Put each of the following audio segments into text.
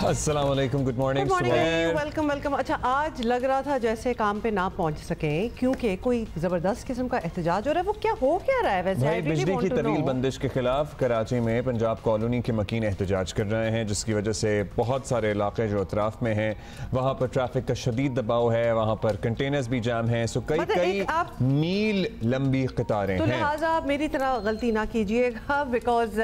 अस्सलाम वालेकुम, good morning. Welcome welcome. अच्छा, आज लग रहा था जैसे काम पे ना पहुंच सके क्योंकि कोई जबरदस्त किस्म का एहतजाज हो रहा है। वो क्या हो क्या रहा है वैसे? भाई, बिजली की तवील बंदिश के खिलाफ कराची में पंजाब कॉलोनी के मकीन एहतजाज कर रहे हैं, जिसकी वजह से बहुत सारे इलाके जो अतराफ में हैं वहाँ पर ट्रैफिक का शदीद दबाव है, वहाँ पर कंटेनर्स भी जाम हैं। सो कई मील लंबी कतारें हैं। लिहाजा आप मेरी तरह गलती ना कीजिएगा, बिकॉज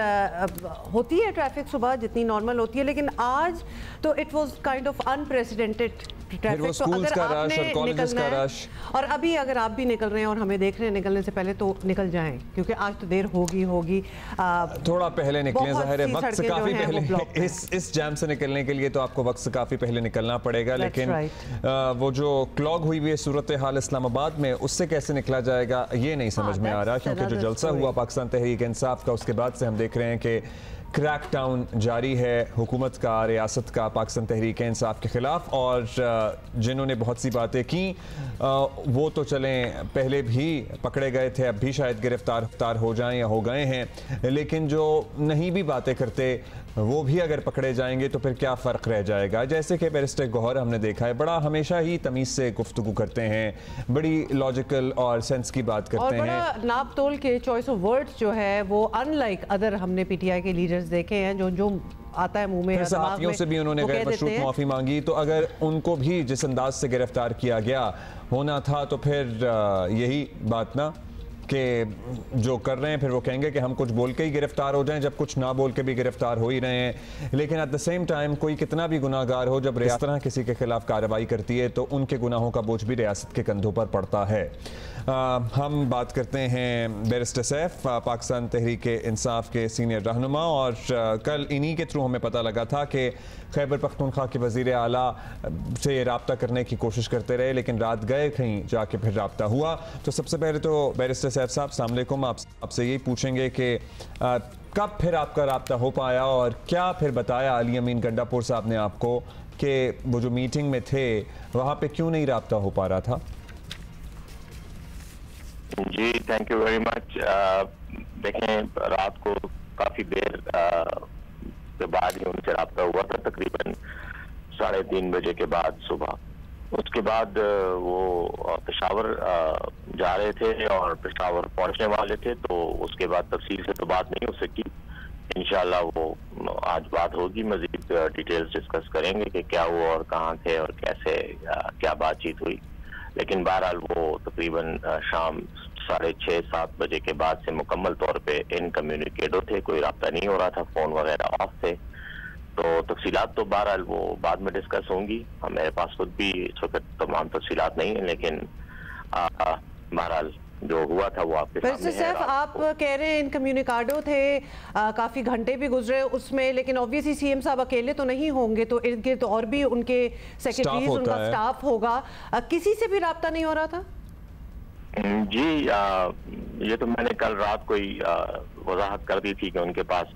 होती है ट्रैफिक सुबह जितनी नॉर्मल होती है, लेकिन आज तो it was kind of unprecedented traffic. तो अगर आपने निकलना है और अभी अगर आप भी निकल रहे हैं और हमें देख रहे हैं निकलने से पहले, तो निकल जाएं क्योंकि आज तो देर होगी। थोड़ा पहले निकलें, जाहिर है वक्त से काफ़ी पहले। इस जैम से निकलने के लिए तो आपको वक्त से काफ़ी पहले निकलना पड़ेगा, लेकिन वो जो क्लॉग हुई हुई सूरत हाल इस्लामाबाद में, उससे कैसे निकला जाएगा ये नहीं समझ में आ रहा, क्योंकि जो जलसा हुआ पाकिस्तान तहरीक इंसाफ का, उसके बाद से हम देख रहे हैं कि क्रैकडाउन जारी है हुकूमत का, रियासत का, पाकिस्तान तहरीक इंसाफ के ख़िलाफ़। और जिन्होंने बहुत सी बातें की वो तो चलें पहले भी पकड़े गए थे, अब भी शायद गिरफ्तार हो जाएं या हो गए हैं, लेकिन जो नहीं भी बातें करते वो भी अगर पकड़े जाएंगे तो फिर क्या फ़र्क रह जाएगा। जैसे कि बैरिस्टर गौहर हमने देखा है, बड़ा हमेशा ही तमीज़ से गुफ्तगू करते हैं, बड़ी लॉजिकल और सेंस की बात करते हैं, और बड़ा नाप तोल के चॉइस ऑफ वर्ड्स जो है वो अनलाइक अदर हमने पीटीआई के लीडर्स देखे हैं, जो आता है मुंह में। सहाफ़ियों से भी उन्होंने गैर मशरूत माफ़ी मांगी, तो अगर उनको भी जिस अंदाज से गिरफ्तार किया गया होना था तो फिर यही बात ना कि जो कर रहे हैं फिर वो कहेंगे कि हम कुछ बोल के ही गिरफ्तार हो जाएं, जब कुछ ना बोल के भी गिरफ्तार हो ही रहे हैं। लेकिन एट द सेम टाइम कोई कितना भी गुनाहगार हो, जब इस तरह किसी के खिलाफ कार्रवाई करती है तो उनके गुनाहों का बोझ भी रियासत के कंधों पर पड़ता है। हम बात करते हैं बैरिस्टर सैफ, पाकिस्तान तहरीक इंसाफ के सीनियर रहनुमा, और कल इन्हीं के थ्रू हमें पता लगा था कि खैबर पख्तूनख्वा के वज़ीर आला से रब्ता करने की कोशिश करते रहे, लेकिन रात गए कहीं जाके फिर रब्ता हुआ। तो सबसे पहले तो बैरिस्टर सैफ साहब, अस्सलाम वालेकुम। आपसे यही पूछेंगे कि कब फिर आपका रब्ता हो पाया और क्या फिर बताया अली अमीन गंडापुर साहब ने आपको कि वो जो मीटिंग में थे वहाँ पे क्यों नहीं रब्ता हो पा रहा था? जी, थैंक यू वेरी मच। देखें, रात को काफ़ी देर के बाद ही उनसे रब्ता हुआ था, तकरीबन 3:30 बजे के बाद सुबह। उसके बाद वो पेशावर जा रहे थे और पेशावर पहुंचने वाले थे, तो उसके बाद तफसील से तो बात नहीं हो सकी। इंशाल्लाह वो आज बात होगी, मजीद डिटेल्स डिस्कस करेंगे कि क्या हुआ और कहाँ थे और कैसे क्या बातचीत हुई। लेकिन बहरहाल वो तकरीबन शाम 6:30-7 बजे के बाद से मुकम्मल तौर पे इनकम्युनिकेटेड थे, कोई रब्ता नहीं हो रहा था, फ़ोन वगैरह ऑफ थे। तो तफसीलात तो बहरहाल वो बाद में डिस्कस होंगी, मेरे पास खुद भी इस वक्त तमाम तफसीलात नहीं है, लेकिन बहरहाल जो हुआ था वो आपके सामने है। आप कह रहे हैं इनकम्युनिकेटो थे, काफ़ी घंटे भी गुजरे उसमें, लेकिन ऑब्वियसली सीएम साहब अकेले तो नहीं होंगे, तो इर्द गिर्द और भी उनके सेक्रेटरीज, उनका स्टाफ होगा, किसी से भी रब्ता नहीं हो रहा था? जी, ये तो मैंने कल रात को ही वजाहत कर दी थी कि उनके पास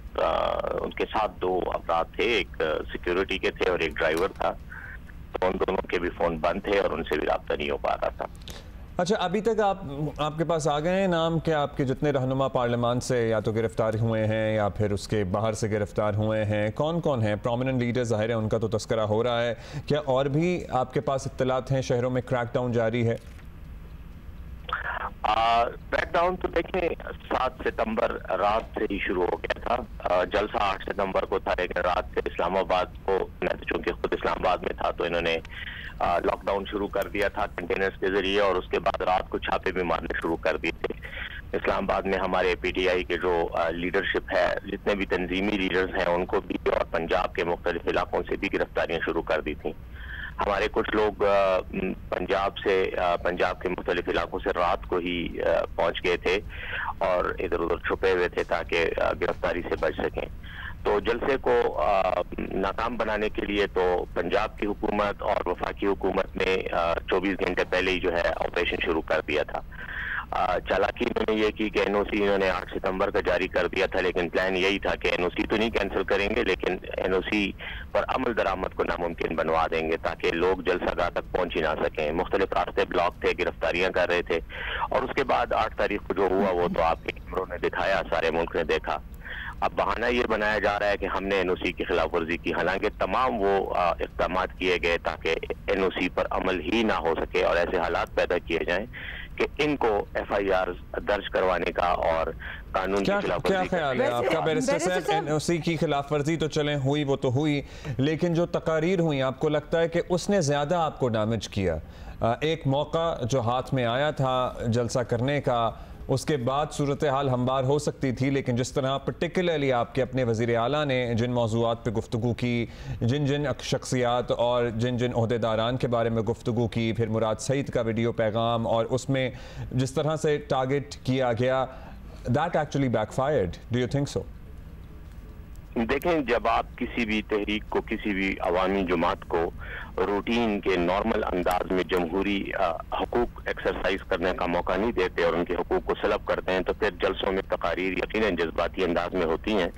उनके साथ 2 अफराद थे, एक सिक्योरिटी के थे और एक ड्राइवर था, तो उन दोनों के भी फ़ोन बंद थे और उनसे भी रब्ता नहीं हो पा रहा था। अच्छा, अभी तक आपके पास आ गए हैं नाम कि आपके जितने रहनुमा पार्लियामान से या तो गिरफ्तार हुए हैं या फिर उसके बाहर से गिरफ्तार हुए हैं, कौन कौन हैं? प्रोमिनेंट लीडर ज़ाहिर है उनका तो तस्करा हो रहा है, क्या और भी आपके पास इत्तलात हैं? शहरों में क्रैकडाउन जारी है? क्रैकडाउन तो देखें 7 सितंबर रात से ही शुरू हो गया था। जलसा 8 सितंबर को था, लेकिन रात से इस्लामाबाद को, मैं तो चूंकि खुद इस्लामाबाद में था, तो इन्होंने लॉकडाउन शुरू कर दिया था कंटेनर्स के जरिए, और उसके बाद रात को छापे भी मारने शुरू कर दिए थे। इस्लामाबाद में हमारे पीटीआई के जो लीडरशिप है, जितने भी तंजीमी लीडर्स हैं उनको भी, और पंजाब के मुख्तलिफ इलाकों से भी गिरफ्तारियां शुरू कर दी थी। हमारे कुछ लोग पंजाब के मुख्तलिफ इलाकों से रात को ही पहुंच गए थे और इधर उधर छुपे हुए थे ताकि गिरफ्तारी से बच सकें। तो जलसे को नाकाम बनाने के लिए तो पंजाब की हुकूमत और वफाकी हुकूमत ने 24 घंटे पहले ही जो है ऑपरेशन शुरू कर दिया था। चालाकी इन्होंने ये की कि एनओसी इन्होंने 8 सितंबर का जारी कर दिया था, लेकिन प्लान यही था कि एनओसी तो नहीं कैंसिल करेंगे, लेकिन एनओसी पर अमल दरामद को नामुमकिन बनवा देंगे ताकि लोग जलसागाह तक पहुंच ही ना सकें। मुख्तलिफ रास्ते ब्लॉक थे, गिरफ्तारियां कर रहे थे, और उसके बाद 8 तारीख को जो हुआ वो तो आपके कैमरों ने दिखाया, सारे मुल्क ने देखा। अब बहाना ये बनाया जा रहा है कि हमने एनओसी की खिलाफ वर्जी की, हालांकि तमाम वो इक़दाम किए गए ताकि एनओसी पर अमल ही ना हो सके और ऐसे हालात पैदा किए जाएं कि इनको एफआईआर दर्ज करवाने का और कानून की खिलाफ क्या ख्याल है आपका बैरिस्टर साहब? एनओसी की खिलाफ वर्जी तो चलें हुई वो तो हुई, लेकिन जो तकारीर हुई आपको लगता है कि उसने ज्यादा आपको डैमेज किया? एक मौका जो हाथ में आया था जलसा करने का, उसके बाद सूरत हाल हमवार हो सकती थी, लेकिन जिस तरह पर्टिकुलरली आपके अपने वज़ीर आला ने जिन मौज़ूआत पे गुफ्तगू की, जिन जिन शख्सियात और जिन जिन ओहदेदारान के बारे में गुफ्तगू की, फिर मुराद सईद का वीडियो पैगाम और उसमें जिस तरह से टारगेट किया गया, that actually backfired. Do you think so? देखें, जब आप किसी भी तहरीक को, किसी भी अवामी जमात को रूटीन के नॉर्मल अंदाज में जमहूरी हकूक एक्सरसाइज करने का मौका नहीं देते और उनके हकूक को सलब करते हैं, तो फिर जलसों में तकारीर यकीनन जज्बाती अंदाज में होती हैं,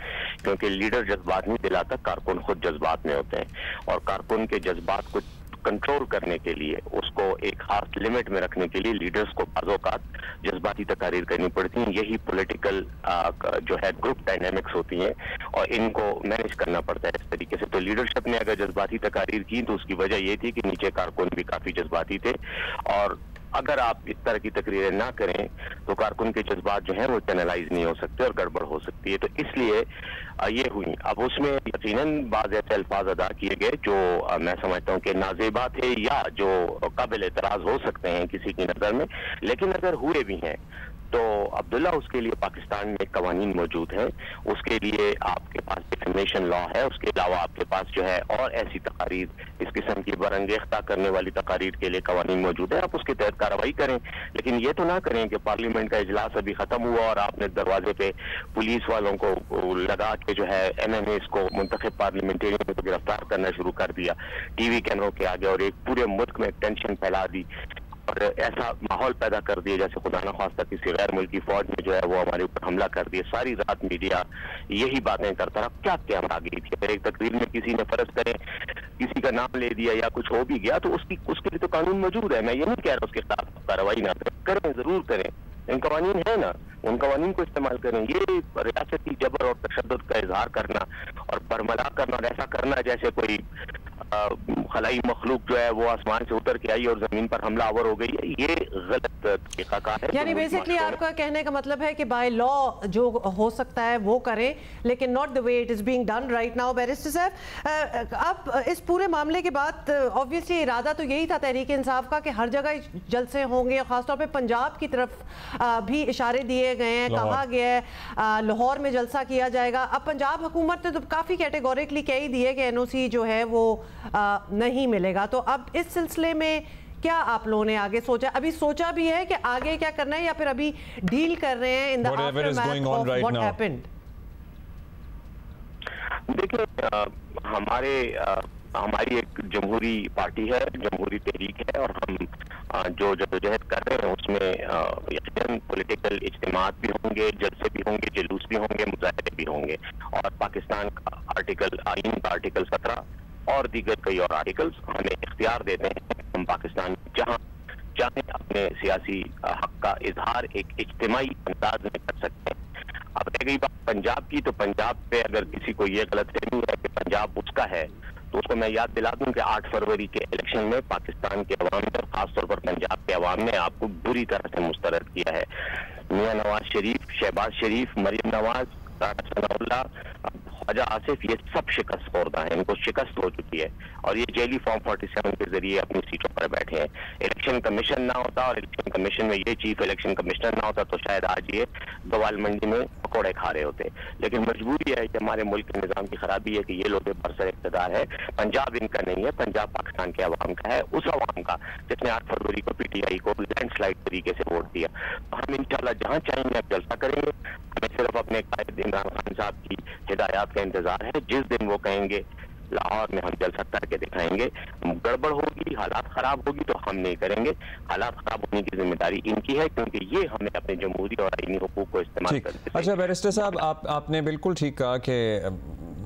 क्योंकि लीडर जज्बात नहीं दिलाता, कारकुन खुद जज्बात में होते हैं और कारकुन के जज्बात को कंट्रोल करने के लिए, उसको एक खास लिमिट में रखने के लिए लीडर्स को बाज़-औक़ात जज्बाती तकारीर करनी पड़ती हैं। यही पॉलिटिकल जो है ग्रुप डायनामिक्स होती हैं और इनको मैनेज करना पड़ता है इस तरीके से। तो लीडरशिप ने अगर जज्बाती तकारीर की तो उसकी वजह ये थी कि नीचे कारकुन भी काफी जज्बाती थे और अगर आप इस तरह की तकरीरें ना करें तो कारकुन के जज्बात जो हैं वो चैनलाइज नहीं हो सकते और गड़बड़ हो सकती है। तो इसलिए ये हुई। अब उसमें यकीनन बाज़ ऐसे अल्फाज अदा किए गए जो मैं समझता हूँ कि नाजेबा थे या जो काबिल एतराज हो सकते हैं किसी की नज़र में, लेकिन अगर हुए भी हैं तो अब्दुल्ला, उसके लिए पाकिस्तान में कवानीन मौजूद हैं, उसके लिए आपके पास डिफेमेशन लॉ है, उसके अलावा आपके पास जो है और ऐसी तकारीर, इस किस्म की बरंगेख्ता करने वाली तकारीर के लिए कवानीन मौजूद है, आप उसके तहत कार्रवाई करें। लेकिन ये तो ना करें कि पार्लियामेंट का इजलास अभी खत्म हुआ और आपने दरवाजे पे पुलिस वालों को लगा के जो है MMAs को, मुंतखब पार्लियामेंटेरियन को गिरफ्तार करना शुरू कर दिया टीवी कैमरों के आगे और एक पूरे मुल्क में टेंशन फैला दी और ऐसा माहौल पैदा कर दिया जैसे खुदा न ख्वास्ता किसी गैर मुल्की फौज ने जो है वो हमारे ऊपर हमला कर दिया। सारी रात मीडिया यही बातें करता रहा, क्या क्या आ गई थी। अगर एक तकरीर में किसी ने फर्ज करें किसी का नाम ले दिया या कुछ हो भी गया तो उसके लिए तो कानून मौजूद है। मैं ये नहीं कह रहा उसके खिलाफ कार्रवाई ना करें, जरूर करें, इन कवानीन है ना, उन कवानीन को इस्तेमाल करें। ये रियासती जबर और तशद्दुद का इजहार करना और बरमला करना और ऐसा करना जैसे कोई खलाई मखलूक जो है वो आसमान से उतर के आई और जमीन पर हमला आवर हो गई है, ये गलत तरीका है। यानी बेसिकली आपका कहने का मतलब है कि बाय लॉ जो हो सकता है वो करें, लेकिन not the way it is being done right now. Barrister साहब, अब इस पूरे मामले के बाद ऑब्वियसली इरादा तो यही था तहरीक इंसाफ का कि हर जगह जलसे होंगे, खासतौर पे पंजाब की तरफ भी इशारे दिए गए हैं, कहा गया है लाहौर में जलसा किया जाएगा। अब पंजाब हुकूमत ने तो काफी कैटेगोरिकली कह ही दिए कि NOC जो है वो नहीं मिलेगा। तो अब इस सिलसिले में क्या आप लोगों ने आगे सोचा? अभी सोचा भी है कि आगे क्या करना है या फिर अभी डील कर रहे हैं in the aftermath of what happened? देखिए, हमारी एक जमहूरी पार्टी है, जमहूरी तहरीक है और हम जो जदोजहद कर रहे हैं उसमें यकीनन पॉलिटिकल इज्तिमात भी होंगे, जलसे भी होंगे, जुलूस भी होंगे, मुजाहिदे भी होंगे और पाकिस्तान का आईन का आर्टिकल 17 और दीगर कई और आर्टिकल्स हमें इख्तियार देते हैं। हम पाकिस्तान में जहां चाहे अपने सियासी हक का इजहार एक इज्तिमाई अंदाज में कर सकते हैं। अब रह गई बात पंजाब की, तो पंजाब पे अगर किसी को ये गलतफहमी है कि पंजाब उसका है तो उसको मैं याद दिला दूं कि 8 फरवरी के इलेक्शन में पाकिस्तान के अवाम ने और खासतौर पर पंजाब के अवाम ने आपको बुरी तरह से मुस्तरद किया है। मियां नवाज शरीफ, शहबाज शरीफ, मरियम नवाज, राना सनाउल्लाह, ख्वाजा आसिफ, ये सब शिकस्त खुर्दा है, इनको शिकस्त हो चुकी है और ये जेली फॉर्म 47 के जरिए अपनी सीटों पर बैठे हैं। इलेक्शन कमीशन ना होता और इलेक्शन कमीशन में ये चीफ इलेक्शन कमिश्नर ना होता तो शायद आज ये गवाल मंडी में पकौड़े खा रहे होते। लेकिन मजबूरी है कि हमारे मुल्क के निजाम की खराबी है कि ये लोग बरसर इक़्तिदार है। पंजाब इनका नहीं है, पंजाब पाकिस्तान के अवाम का है, उस अवाम का जिसने 8 फरवरी को PTI को लैंडस्लाइड तरीके से वोट दिया। तो हम इंशाल्लाह जहाँ चाहेंगे अब जलसा करेंगे। हमें सिर्फ अपने कायद इमरान खान साहब की हिदायत का इंतजार है। जिस दिन वो कहेंगे लाहौर में हम जलसा करके दिखाएंगे, गड़बड़ होगी, हालात खराब होगी तो हम नहीं करेंगे। हालात खराब होने की जिम्मेदारी इनकी है क्योंकि ये हमें अपने जमहूरी और आईनी हुकूक को इस्तेमाल करते हैं। अच्छा बैरिस्टर साहब, आपने बिल्कुल ठीक कहा कि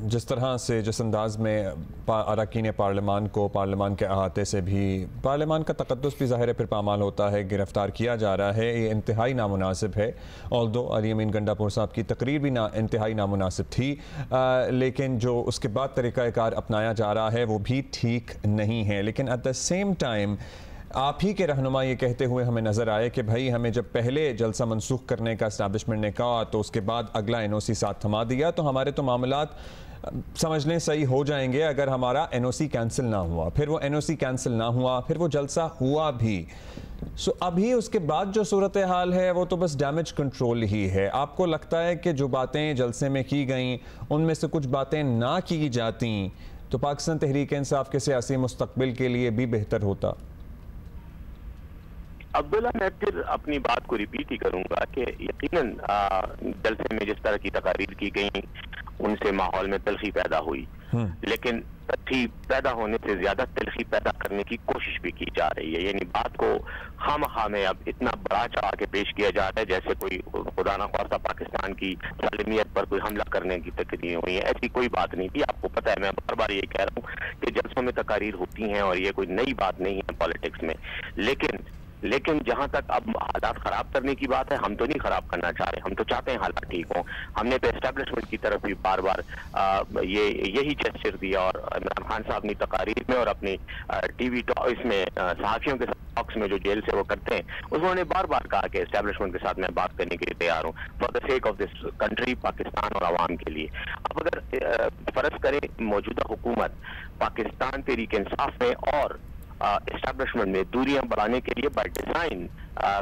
जिस तरह से जिस अंदाज में अरकान पार्लियामान को पार्लियामान के अहाते से भी पार्लियामान का तकद्दुस भी ज़ाहिर है फिर पामाल होता है, गिरफ़्तार किया जा रहा है, ये इंतहाई नामुनासिब है। ऑल्दो अली अमीन गंडापुर साहब की तकरीर भी इंतहाई नामुनासिब थी, लेकिन जो उसके बाद तरीक़ाकार अपनाया जा रहा है वो भी ठीक नहीं है। लेकिन एट द सेम टाइम आप ही के रहनुमा ये कहते हुए हमें नज़र आए कि भाई हमें जब पहले जलसा मनसूख करने का इस्टेब्लिशमेंट ने कहा तो उसके बाद अगला NOC साथ थमा दिया, तो हमारे तो मामलात समझ लें सही हो जाएंगे अगर हमारा NOC कैंसिल ना हुआ। फिर वो NOC कैंसिल ना हुआ, फिर वो जलसा हुआ भी। सो अभी उसके बाद जो सूरत हाल है वो तो बस डैमेज कंट्रोल ही है। आपको लगता है कि जो बातें जलसे में की गई उनमें से कुछ बातें ना की जाती तो पाकिस्तान तहरीक इंसाफ के सियासी मुस्तकबिल के लिए भी बेहतर होता? अब्दुल्ला, मैं फिर अपनी बात को रिपीट ही करूंगा कि यकीनन जलसे में जिस तरह की तकारीर की गई उनसे माहौल में तलखी पैदा हुई, लेकिन तलखी पैदा होने से ज्यादा तलखी पैदा करने की कोशिश भी की जा रही है। यानी बात को खामखा में अब इतना बड़ा चढ़ा के पेश किया जा रहा है जैसे कोई खुदा ना ख्वास्ता पाकिस्तान की सालमियत पर कोई हमला करने की तकरीरें हुई है। ऐसी कोई बात नहीं थी। आपको पता है, मैं बार बार ये कह रहा हूँ कि जलसों में तकारीर होती हैं और ये कोई नई बात नहीं है पॉलिटिक्स में। लेकिन जहां तक अब हालात खराब करने की बात है, हम तो नहीं खराब करना चाह रहे, हम तो चाहते हैं हालात ठीक हों। हमने तो एस्टेब्लिशमेंट की तरफ भी बार बार यही जेस्चर दिया और इमरान खान साहब ने तकारीर में और अपनी टीवी इसमें सहाफियों के टॉक्स में जो जेल से वो करते हैं उन्होंने बार बार कहा कि एस्टेब्लिशमेंट के साथ मैं बात करने के लिए तैयार हूँ for the sake of this country, Pakistan और आवाम के लिए। अब अगर फर्ज करें मौजूदा हुकूमत पाकिस्तान तहरीक इंसाफ में और एस्टेब्लिशमेंट में दूरियां बढ़ाने के लिए बाय डिजाइन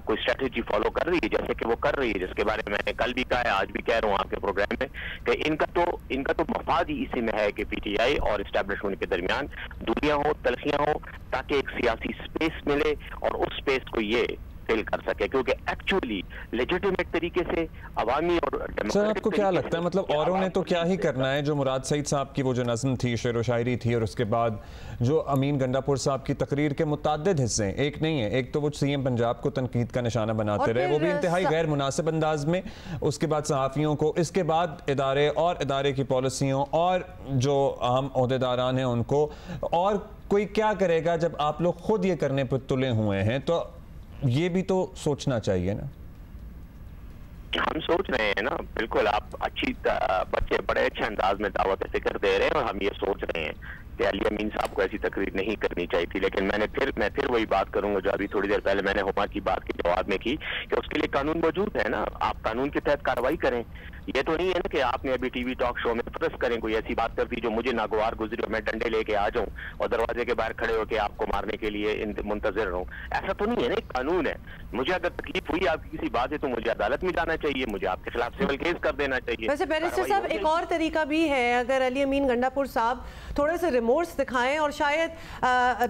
कोई स्ट्रेटेजी फॉलो कर रही है, जैसे कि वो कर रही है, जिसके बारे में मैंने कल भी कहा है, आज भी कह रहा हूँ आपके प्रोग्राम में कि इनका तो मफाद ही इसी में है कि PTI और एस्टेब्लिशमेंट के दरमियान दूरियां हो, तलखियां हो, ताकि एक सियासी स्पेस मिले और उस स्पेस को ये फिल कर सके, क्योंकि एक्चुअली लेजिटिमेट तरीके से अवामी और सर आपको क्या लगता है, मतलब औरों ने तो क्या ही करना है? जो मुराद सईद साहब की वो जो नज़्म थी, शेर व शायरी थी, और उसके बाद जो अमीन गंडापुर साहब की तकरीर के मुतअद्दिद हिस्से, एक नहीं है, एक तो वो CM पंजाब को तनकीद का निशाना बनाते रहे, वो भी इंतहाई गैर मुनासिब अंदाज में, उसके बाद सहाफ़ियों को, इसके बाद इदारे और इदारे की पॉलिसियों और जो अहम ओहदेदारान हैं उनको, और कोई क्या करेगा जब आप लोग खुद ये करने पर तुले हुए हैं? तो ये भी तो सोचना चाहिए ना। हम सोच रहे हैं ना, बिल्कुल आप बच्चे बड़े अच्छे अंदाज में दावत फिक्र दे रहे हैं और हम ये सोच रहे हैं कि अली अमीन साहब को ऐसी तकरीर नहीं करनी चाहिए थी। लेकिन मैं फिर वही बात करूंगा जो अभी थोड़ी देर पहले मैंने हुमा की बात के जवाब में की कि उसके लिए कानून मौजूद है ना, आप कानून के तहत कार्रवाई करें। ये तो नहीं है ना कि आपने अभी टीवी टॉक शो में फर्ज करें कोई ऐसी बात कर दी जो मुझे नागवार गुजरी और मैं डंडे लेके आ जाऊं और दरवाजे के बाहर खड़े होकर आपको मारने के लिए मुंतजिर रहूं। ऐसा तो नहीं है ना, एक कानून है। मुझे अगर तकलीफ हुई आपकी किसी बात है तो मुझे अदालत में जाना चाहिए, मुझे आपके खिलाफ सिविल केस कर देना चाहिए। वैसे बैरिस्टर साहब एक और तरीका भी है, अगर अली अमीन गंडापुर साहब थोड़े से रिमोर्स दिखाएं और शायद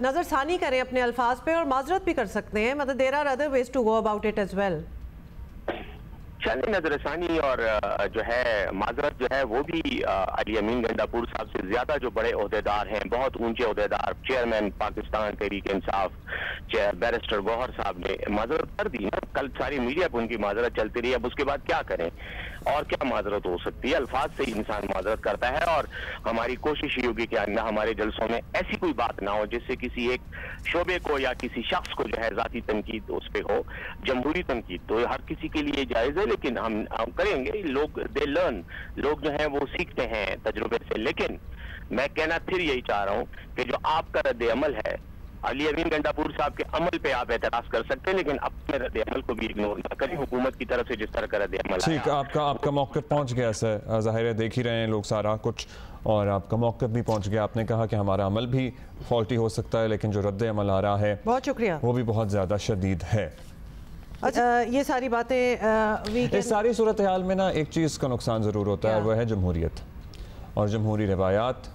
नजरसानी करें अपने अल्फाज पे और माजरत भी कर सकते हैं, मतलब there are other ways to go about it as well. चले नजरसानी और जो है माजरत जो है वो भी अली अमीन गंडापुर साहब से ज्यादा जो बड़े ओहदेदार हैं, बहुत ऊंचे ओहदेदार, चेयरमैन पाकिस्तान तहरीक इंसाफ बैरिस्टर गौहर साहब ने माजरत कर दी ना। कल सारी मीडिया पर उनकी माजरत चलती रही। अब उसके बाद क्या करें और क्या माजरत हो सकती है? अल्फाज से ही इंसान माजरत करता है और हमारी कोशिश ये होगी कि आइंदा हमारे जलसों में ऐसी कोई बात ना हो जिससे किसी एक शोबे को या किसी शख्स को जो है जाती तनकीद उस पर हो। जमहूरी तनकीद तो हर किसी के लिए जायज है, लेकिन हम करेंगे। लोग दे लर्न, लोग जो है वो सीखते हैं तजुर्बे से। लेकिन मैं कहना फिर यही चाह रहा हूँ कि जो आपका रद्द अमल है, अली अमीन गंडापुर साहब के अमल पे आप एतराज कर सकते हैं, लेकिन अपने रद्द अमल को भी इग्नोर न करें हुकूमत की तरफ से जिस तरह का रद्द अमल। ठीक, आपका मौक़िफ़ पहुंच गया सर, ज़ाहिर है देख ही रहे हैं लोग सारा कुछ, और आपका मौक़िफ़ भी पहुंच गया। आपने कहा कि हमारा अमल भी फॉल्टी हो सकता है, लेकिन जो रद्द अमल आ रहा है, बहुत शुक्रिया, वो भी बहुत ज़्यादा शदीद है। अच्छा, ये सारी बातें इस सारी सूरत हाल में ना एक चीज़ का नुकसान ज़रूर होता है, वह है जमहूरियत और जमहूरी रवायात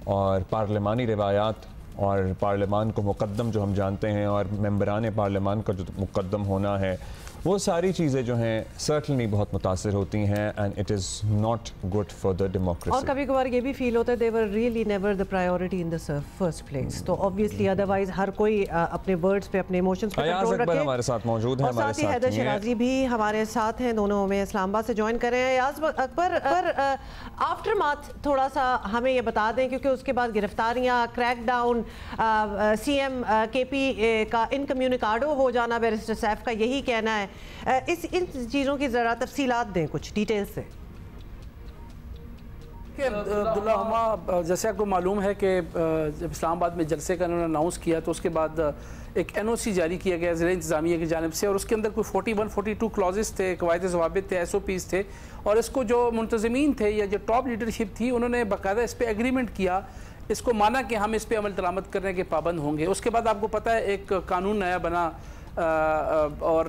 और पार्लिमानी रवायात और पार्लिमान को मुक़द्दम जो हम जानते हैं और मेंबरान पार्लिमान का जो मुक़द्दम होना है वो सारी चीज़ें जो हैं सर्टनली बहुत मुतासिर होती हैं and it is not good for the democracy. और कभी कभार ये भी फील होता है they were really never the priority in the first place. तो ऑब्वियसली अदरवाइज हर कोई अपने वर्ड्स पे, अपने इमोशंस पे कंट्रोल रखे। हमारे साथ मौजूद है, और साथ ही हैदर शिराजी भी हमारे साथ हैं, दोनों हमें इस्लामाबाद से ज्वाइन कर रहे हैं। याज अकबर, आफ्टर मार्च थोड़ा सा हमें ये बता दें, क्योंकि उसके बाद गिरफ्तारियां, क्रैकडाउन, सीएम केपी का इनकम्युनिकाडो हो जाना, बैरिस्टर सैफ का यही कहना है। इन चीज़ों की ज़रा तफसीलात दें कुछ डिटेल से। अब्दुल्ला हुमा, जैसे आपको मालूम है कि जब इस्लामाबाद में जलसे का उन्होंने अनाउंस किया तो उसके बाद एक NOC जारी किया गया ज़िला इंतज़ामिया की जानिब से, और उसके अंदर कोई 41-42 क्लॉजेस थे, कवायद ज़वाबित थे, SOPs थे, और इसको जो मुंतज़मीन थे या जो टॉप लीडरशिप थी उन्होंने बाकायदा इस पर एग्रीमेंट किया, इसको माना कि हम इस पर अमल दरामद करने के पाबंद होंगे। उसके बाद आपको पता है एक कानून नया बना और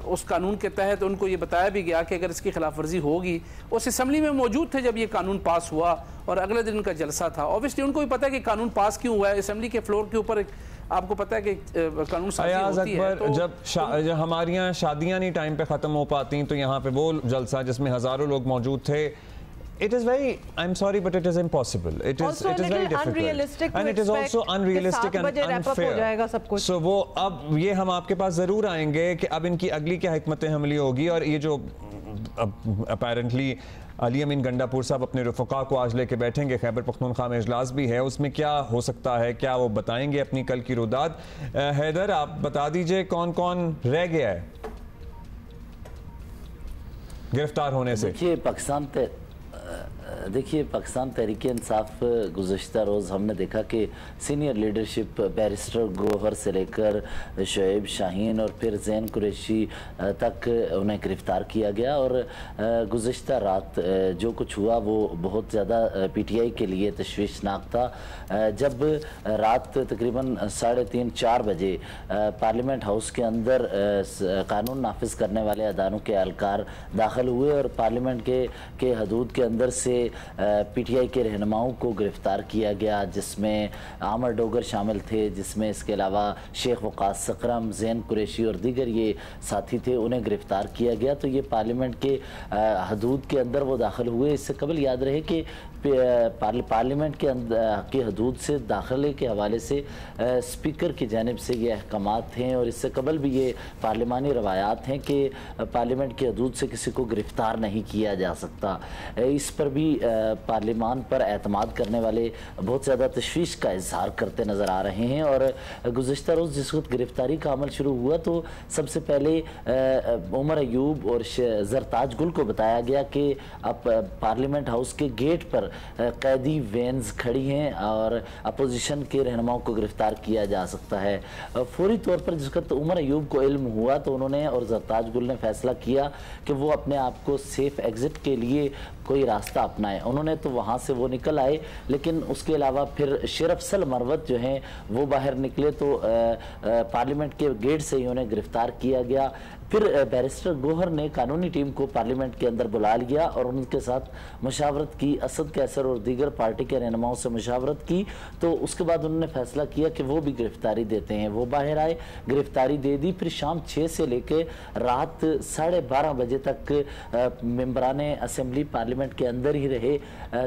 उस कानून के तहत उनको ये बताया भी गया कि अगर इसकी खिलाफ वर्जी होगी, उस असम्बली में मौजूद थे जब ये कानून पास हुआ और अगले दिन उनका जलसा था। ऑब्वियसली उनको भी पता है कि कानून पास क्यों हुआ है, असम्बली के फ्लोर के ऊपर आपको पता है कि कानून साज़ी होती है। तो जब हमारे यहाँ शादियाँ नहीं टाइम पे ख़त्म हो पाती तो यहाँ पे वो जलसा जिसमें हज़ारों लोग मौजूद थे, it is very, I'm sorry but it is impossible, it is very difficult and it is also unrealistic and unfair। so वो अब ये हम आपके पास ज़रूर आएंगे कि अब इनकी अगली क्या हिकमत अमली होगी। और ये जो apparently अली अमीन गंडापुर साहब अपने रफ़क़ा को आज लेके बैठेंगे, खैबर पख्तूनख्वा में इजलास भी है, उसमें क्या हो सकता है, क्या वो बताएंगे अपनी कल की रुदात। हैदर, आप बता दीजिए कौन कौन रह गया है गिरफ्तार होने से? देखिए पाकिस्तान तहरीक इंसाफ गुज़श्ता रोज़ हमने देखा कि सीनियर लीडरशिप बैरिस्टर गोहर से लेकर शुएब शाहीन और फिर ज़ैन कुरैशी तक उन्हें गिरफ़्तार किया गया। और गुज़श्ता रात जो कुछ हुआ वो बहुत ज़्यादा PTI के लिए तशवीशनाक था। जब रात तकरीबन 3:30-4 बजे पार्लियामेंट हाउस के अंदर कानून नाफिज करने वाले अदारों के एहलकार दाखिल हुए और पार्लियामेंट के हदूद के अंदर से PTI के रहनुमाओं को गिरफ्तार किया गया, जिसमें आमर डोगर शामिल थे, जिसमें इसके अलावा शेख वक़ास सकरम, ज़ैन कुरैशी और दीगर ये साथी थे, उन्हें गिरफ्तार किया गया। तो ये पार्लियामेंट के हदूद के अंदर वो दाखिल हुए। इससे कबल याद रहे कि पार्लियामेंट के हदूद से दाखिले के हवाले से स्पीकर की जानिब से ये अहकामात हैं और इससे कबल भी ये पार्लिमानी रवायात हैं कि पार्लियामेंट के हदूद से किसी को गिरफ़्तार नहीं किया जा सकता। इस पर भी पार्लिमान पर एतमाद करने वाले बहुत ज़्यादा तशवीश का इजहार करते नज़र आ रहे हैं। और गुज़श्ता रोज़ जिस वक्त गिरफ़्तारी का अमल शुरू हुआ तो सबसे पहले उमर अयूब और जरताज गुल को बताया गया कि अब पार्लियामेंट हाउस के गेट पर कैदी वैन्स खड़ी हैं और अपोजिशन के रहनुमाओं को गिरफ्तार किया जा सकता है। फौरी तौर पर जिस वक्त उमर अयूब को इल्म हुआ तो उन्होंने और जरताज गुल ने फैसला किया कि वो अपने आप को सेफ एग्जिट के लिए कोई रास्ता अपनाए। उन्होंने तो वहाँ से वो निकल आए, लेकिन उसके अलावा फिर शेर अफसल मरवत जो हैं वो बाहर निकले तो पार्लियामेंट के गेट से ही उन्हें गिरफ्तार किया गया। फिर बैरिस्टर गोहर ने कानूनी टीम को पार्लियामेंट के अंदर बुला लिया और उनके साथ मशावरत की, असद कैसर और दीगर पार्टी के रहनुमाओं से मशावरत की। तो उसके बाद उन्होंने फैसला किया कि वो भी गिरफ्तारी देते हैं। वो बाहर आए, गिरफ्तारी दे दी। फिर शाम 6 से लेकर रात 12:30 बजे तक मेंबरान असम्बली पार्लियामेंट के अंदर ही रहे।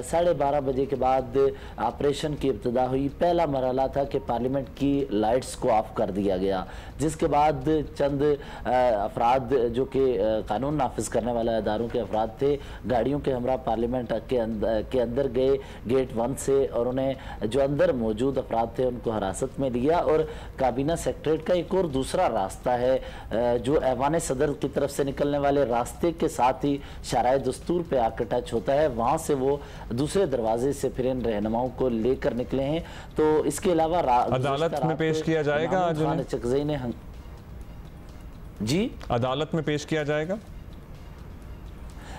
12:30 बजे के बाद ऑपरेशन की इब्तिदा हुई। पहला मरहला था कि पार्लियामेंट की लाइट्स को ऑफ कर दिया गया, जिसके बाद चंद अफराद जो कि कानून नाफिज करने वाले अदारों के अफराद थे, गाड़ियों के हमरा पार्लियामेंट के अंदर गए गेट 1 से और उन्हें जो अंदर मौजूद अफराद थे उनको हिरासत में लिया। और काबीना सेक्रेटरीट का एक और दूसरा रास्ता है जो ऐवान सदर की तरफ से निकलने वाले रास्ते के साथ ही शाराए दस्तूर पे आकर टच होता है, वहाँ से वो दूसरे दरवाजे से फिर इन रहनुमाओं को लेकर निकले हैं। तो इसके अलावा अदालत में पेश किया जाएगा आज चकजई ने जी अदालत में पेश किया जाएगा।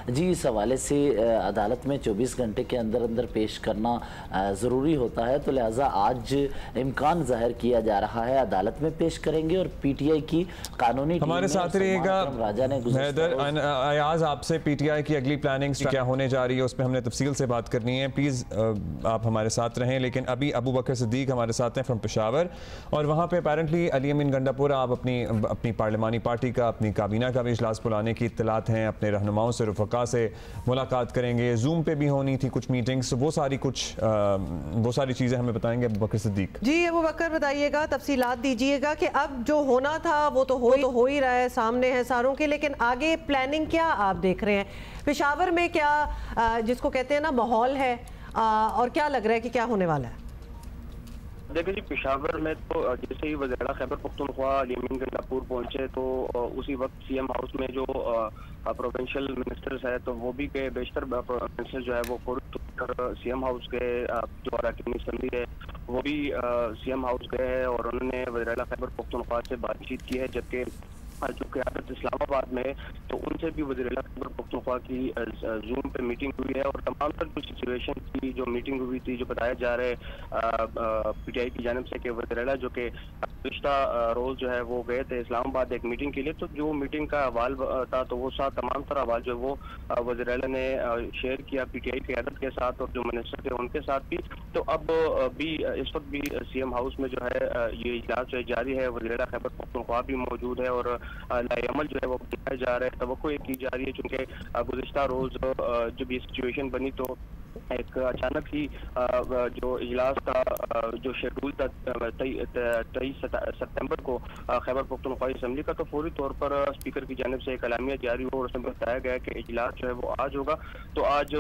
जी, इस हवाले से अदालत में 24 घंटे के अंदर अंदर पेश करना ज़रूरी होता है, तो लिहाजा आज इम्कान जाहिर किया जा रहा है अदालत में पेश करेंगे और PTI की कानूनी हमारे साथ रहिएगा राजा ने अयाज, आपसे PTI की अगली प्लानिंग क्या होने जा रही है उस पर हमने तफसील से बात करनी है। प्लीज़ आप हमारे साथ रहें। लेकिन अभी अबू बकर सिद्दीक हमारे साथ हैं फ्रॉम पेशावर, और वहाँ पे अपेरेंटली अली अमीन गंडापुरा, आप अपनी पार्लिमानी पार्टी का, अपनी काबीना का भी इजलास बुलाने की इत्तलात हैं, अपने रहनुमाओं से, रुफ़क़ा से मुलाकात करेंगे, जूम पे भी होनी थी कुछ मीटिंग्स, वो सारी चीज़ें हमें बताएंगे अबू बकर सिद्दीक। जी अबू बकर, बताइएगा, तफसीलात दीजिएगा कि अब जो होना था वो तो हो ही रहा है, सामने है सारों के, लेकिन आगे प्लानिंग क्या आप देख रहे हैं? पेशावर में क्या जिसको कहते हैं ना माहौल है, और क्या लग रहा है कि क्या होने वाला है? देखिए जी, पेशावर में तो जैसे ही वज़ीर खैबर पख्तूनख्वा अली अमीन गंडापुर पहुंचे तो उसी वक्त CM हाउस में जो प्रोविंशियल मिनिस्टर्स है तो वो भी के बेशतर मिनिस्टर जो है वो CM हाउस के जो अरकान असम्बली है वो भी CM हाउस गए हैं और उन्होंने वज़ीर खैबर पख्तूनख्वा से बातचीत की है, जबकि जो क़यादत इस्लामाबाद में तो उनसे भी वज़ीर खैबर पख्तूनख्वा की जूम पे मीटिंग हुई है और तमाम तर जो सिचुएशन की जो मीटिंग हुई थी, जो बताया जा रहा है PTI की जानिब से कि वज़ीर जो के पिछला रोज़ जो है वो गए थे इस्लामाबाद एक मीटिंग के लिए, तो जो मीटिंग का अहवाल था तो वो तमाम तरह अहवाल जो वो वज़ीर ने शेयर किया PTI क़यादत के साथ और जो मिनिस्टर थे उनके साथ भी। तो अब भी इस वक्त भी CM हाउस में जो है ये इजलास जो जारी है, वज़ीर खैबर पख्तूनख्वा भी मौजूद है और लाएअमल जो है वो बनाया जा रहा है, तवक्को ये की जा रही है, चूँकि गुज़िश्ता रोज़ जब ये सिचुएशन बनी तो एक अचानक ही जो इजलास था जो शेड्यूल था 23 सितंबर को खैबर पख्तूनख्वा असम्बली का, तो फौरी तौर पर स्पीकर की जानिब से एक एलामिया जारी हुआ और उसमें बताया गया कि इजलास जो है वो आज होगा। तो आज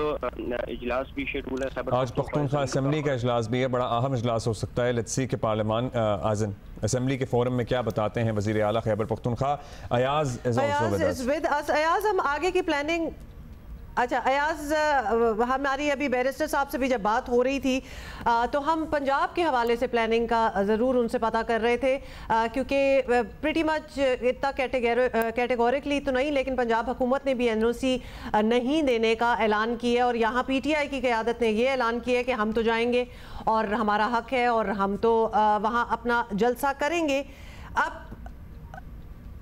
इजलास भी शेड्यूल है, आज पख्तूनख्वा असम्बली का इजलास भी है, बड़ा अहम इजलास हो सकता है। लेट्स सी के पार्लियामान आज़न असम्बली के फोरम में क्या बताते हैं वज़ीर आला Khyber Pakhtunkhwa. Ayaz is also with us. Ayaz, हम आगे की प्लानिंग, अच्छा अयाज, हमारी अभी बैरिस्टर साहब से भी जब बात हो रही थी तो हम पंजाब के हवाले से प्लानिंग का ज़रूर उनसे पता कर रहे थे, क्योंकि प्रिटी मच इतना कैटेगोरिकली तो नहीं, लेकिन पंजाब हुकूमत ने भी NOC नहीं देने का ऐलान किया है और यहाँ PTI की क़यादत ने ये ऐलान किया है कि हम तो जाएंगे और हमारा हक है और हम तो वहाँ अपना जलसा करेंगे। अब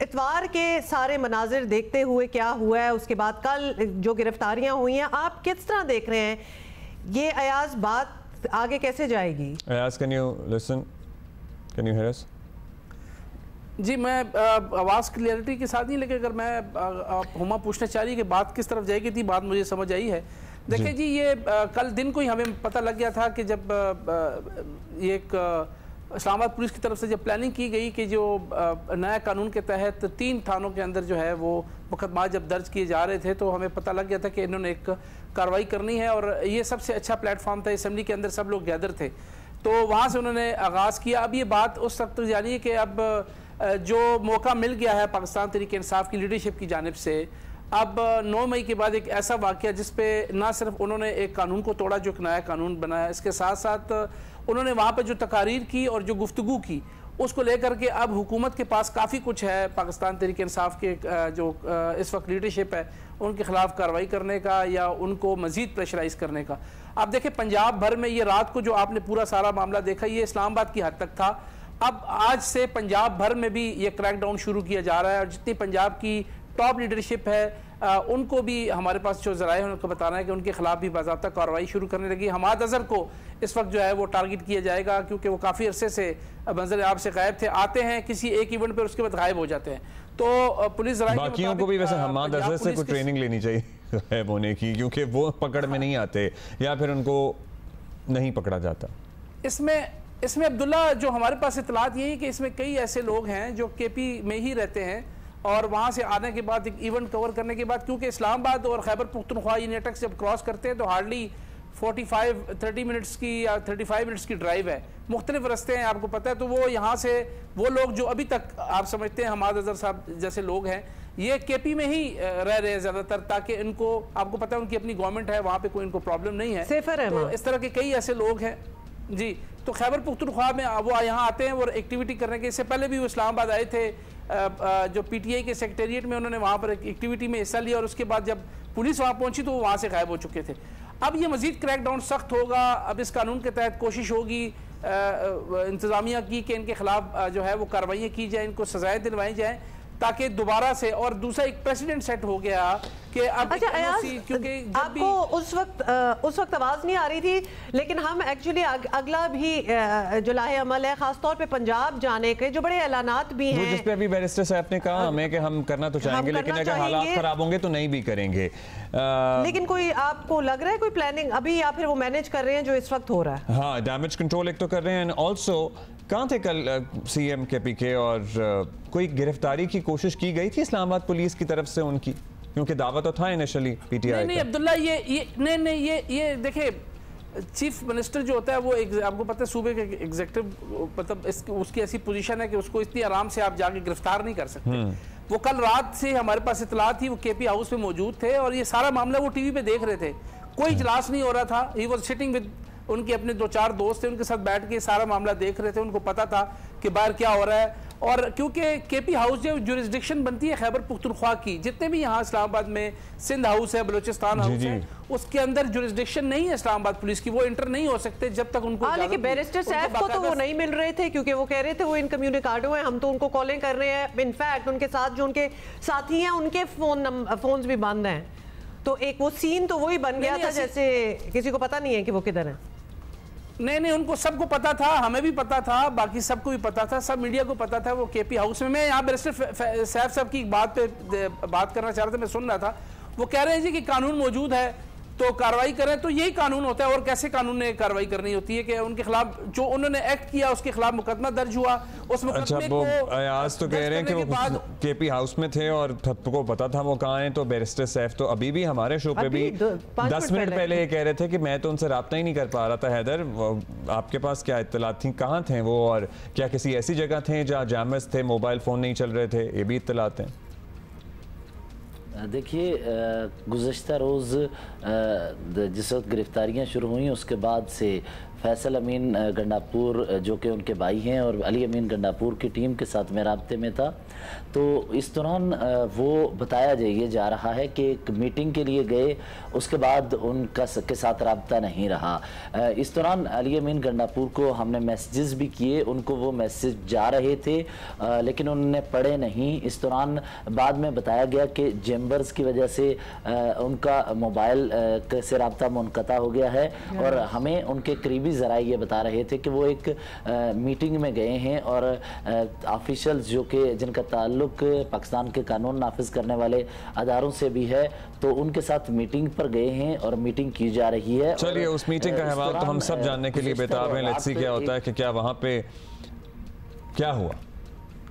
इतवार के सारे मनाजिर देखते हुए क्या हुआ है, उसके बाद कल जो गिरफ्तारियां हुई हैं, आप किस तरह देख रहे हैं ये अयाज बात आगे कैसे जाएगी? Ayaz, can you listen, can you hear us? जी, मैं आवाज़ क्लियरिटी के साथ नहीं, लेकिन अगर मैं हुमा पूछना चाह रही कि बात किस तरफ जाएगी थी, बात मुझे समझ आई है। देखिए जी, ये कल दिन को ही हमें पता लग गया था कि जब ये एक इस्लामाबाद पुलिस की तरफ से जब प्लानिंग की गई कि जो नया कानून के तहत 3 थानों के अंदर जो है वो मुकदमा जब दर्ज किए जा रहे थे, तो हमें पता लग गया था कि इन्होंने एक कार्रवाई करनी है और ये सबसे अच्छा प्लेटफॉर्म था। असम्बली के अंदर सब लोग गैदर थे, तो वहाँ से उन्होंने आगाज़ किया। अब ये बात उस वक्त जानिए कि अब जो मौका मिल गया है पाकिस्तान तहरीक इंसाफ की लीडरशिप की जानिब से, अब 9 मई के बाद एक ऐसा वाक़या जिस पे ना सिर्फ उन्होंने एक कानून को तोड़ा जो एक नया कानून बनाया, इसके साथ साथ उन्होंने वहाँ पर जो तकारीर की और जो गुफ्तगू की उसको लेकर के अब हुकूमत के पास काफ़ी कुछ है पाकिस्तान तहरीक इंसाफ के जो इस वक्त लीडरशिप है उनके खिलाफ कार्रवाई करने का या उनको मज़ीद प्रेशराइज करने का। अब देखिए, पंजाब भर में ये रात को जो आपने पूरा सारा मामला देखा, ये इस्लामाबाद की हद तक था। अब आज से पंजाब भर में भी ये क्रैकडाउन शुरू किया जा रहा है और जितनी पंजाब की टॉप लीडरशिप है उनको भी हमारे पास जो ज़राए हैं उनको बताना है कि उनके खिलाफ भी बाज़ाब्ता कार्रवाई शुरू करने लगी। हमाद अज़हर को इस वक्त जो है वो टारगेट किया जाएगा, क्योंकि वो काफ़ी अरसे से मंजर आप से गायब थे, आते हैं किसी एक इवेंट पर उसके बाद गायब हो जाते हैं। तो पुलिस बाकियों को भी वैसे हमाद अज़हर से कुछ ट्रेनिंग लेनी चाहिए गायब होने की, क्योंकि वो पकड़ में नहीं आते या फिर उनको नहीं पकड़ा जाता। इसमें अब्दुल्ला, जो हमारे पास इतलात यही कि इसमें कई ऐसे लोग हैं जो KP में ही रहते हैं और वहाँ से आने के बाद एक इवेंट कवर करने के बाद, क्योंकि इस्लामाबाद और खैबर पख्तूनख्वा ये नेटवर्क जब क्रॉस करते हैं तो हार्डली 30 मिनट्स की या 35 मिनट्स की ड्राइव है, मुख्तलिफ रास्ते हैं आपको पता है। तो वो यहाँ से वो लोग जो अभी तक आप समझते हैं हमाद अज़हर साहब जैसे लोग हैं, ये KP में ही रह रहे हैं ज़्यादातर, ताकि इनको आपको पता है उनकी अपनी गवर्नमेंट है, वहाँ पे कोई इनको प्रॉब्लम नहीं है। सेफर है तो इस तरह के कई ऐसे लोग हैं जी, तो खैबर पुख्तनख्वा में वो यहाँ आते हैं और एक्टिविटी करने के, इससे पहले भी वो इस्लामाबाद आए थे, जो पीटीआई के सेक्रेटेरिएट में उन्होंने वहाँ पर एक्टिविटी में हिस्सा लिया और उसके बाद जब पुलिस वहाँ पहुँची तो वो वहाँ से गायब हो चुके थे। अब ये मजीद क्रैकडाउन सख्त होगा, अब इस कानून के तहत कोशिश होगी इंतज़ामिया की कि इनके खिलाफ जो है वो कार्रवाइयाँ की जाए, इनको सजाएं दिलवाई जाएँ, ताकि दोबारा से, और दूसरा एक प्रेसिडेंट सेट हो गया कि अब अच्छा अयाज, क्योंकि आपको उस वक्त आवाज नहीं आ रही थी, लेकिन हम एक्चुअली अगला भी जो लाहे अमल है खासतौर पे पंजाब जाने के जो बड़े ऐलानात भी हैं, जिस पे अभी बैरिस्टर साहब ने कहा हमें कि हम करना तो चाहेंगे, लेकिन अगर हालात खराब होंगे तो नहीं भी करेंगे। लेकिन कोई आपको लग रहा है कोई प्लानिंग अभी, या फिर वो मैनेज कर रहे हैं जो इस वक्त हो रहा है? हाँ, डैमेज कंट्रोल एक तो कर रहे हैं, एंड ऑल्सो कहाँ थे कल सीएम के पीके, और कोई गिरफ्तारी की कोशिश की गई थी इस्लामाबाद पुलिस की तरफ से उनकी, क्योंकि दावा तो था इनिशियली पीटीआई। नहीं अब्दुल्ला, ये देखिए, चीफ मिनिस्टर जो होता है वो आपको पता है सूबे के एग्जीक्यूटिव, मतलब उसकी ऐसी पोजीशन है कि उसको इतनी आराम से आप जाके गिरफ्तार नहीं कर सकते। वो कल रात से हमारे पास इतला थी, वो केपी हाउस में मौजूद थे और ये सारा मामला वो टीवी पे देख रहे थे, कोई इजलास नहीं हो रहा था। ही वॉज सिटिंग विद उनके अपने 2-4 दोस्त थे, उनके साथ बैठ के सारा मामला देख रहे थे, उनको पता था कि बाहर क्या हो रहा है। और क्योंकि केपी हाउस जो जुरिस्डिक्शन बनती है खैबर पुख्तनख्वा की, जितने भी यहाँ इस्लामाबाद में सिंध हाउस है, बलूचिस्तान हाउस है, उसके अंदर जुरिस्डिक्शन नहीं है इस्लामाबाद पुलिस की, वो इंटर नहीं हो सकते जब तक उनको। लेकिन बैरिस्टर साहब को तो वो नहीं मिल रहे थे, क्योंकि वो कह रहे थे वो इनकम्युनिकेटो हैं, हम तो उनको कॉलिंग कर रहे हैं, इनफैक्ट उनके साथ जो उनके साथी हैं उनके फोन भी बंद हैं। तो एक वो सीन तो वही बन गया था जैसे किसी को पता नहीं है कि वो किधर है। नहीं, उनको सबको पता था, हमें भी पता था, बाकी सबको भी पता था, सब मीडिया को पता था वो केपी हाउस में। मैं यहाँ बैरिस्टर साहब की बात पे बात करना चाह रहा था, मैं सुन रहा था, वो कह रहे हैं जी कि कानून मौजूद है तो कार्रवाई करें, तो यही कानून होता है। और कैसे कानून ने कार्रवाई करनी होती है कि उनके खिलाफ जो उन्होंने एक्ट किया उसके खिलाफ मुकदमा दर्ज हुआ, उस मुकदमे को अयाज तो कह रहे हैं कि वो केपी हाउस में थे और सबको पता था वो कहाँ हैं। तो बैरिस्टर सैफ तो अभी भी हमारे शो पे भी 10 मिनट पहले ये कह रहे थे कि मैं तो उनसे राब्ता ही नहीं कर पा रहा था। हैदर, आपके पास क्या इत्तलात थी, कहाँ थे वो, और क्या किसी ऐसी जगह थे जहाँ जामस थे, मोबाइल फोन नहीं चल रहे थे, ये भी इत्तलात हैं? देखिए, गुज़श्ता रोज़ जिस वक्त गिरफ्तारियाँ शुरू हुई उसके बाद से फैसल अमीन गंडापुर जो कि उनके भाई हैं और अली अमीन गंडापुर की टीम के साथ मैं राब्ते में था, तो इस दौरान वो बताया जा रहा है कि एक मीटिंग के लिए गए, उसके बाद उनका के साथ राब्ता नहीं रहा। इस दौरान अली अमीन गंडापुर को हमने मैसेजेस भी किए, उनको वो मैसेज जा रहे थे लेकिन उन्होंने पढ़े नहीं। इस दौरान बाद में बताया गया कि चैम्बर्स की वजह से उनका मोबाइल से राब्ता मुनक़ता हो गया है और हमें उनके करीबी ज़रा ये बता रहे थे कि वो एक मीटिंग में गए हैं और ऑफिशियल्स जो कि जिनका ताल्लुक पाकिस्तान के कानून नाफिज करने वाले अदारों से भी है, तो उनके साथ मीटिंग पर गए हैं और मीटिंग की जा रही है। चलिए, उस मीटिंग का अहवाल तो हम सब जानने के लिए बेताब हैं। लेट्स सी क्या होता है कि क्या वहाँ पे क्या हुआ,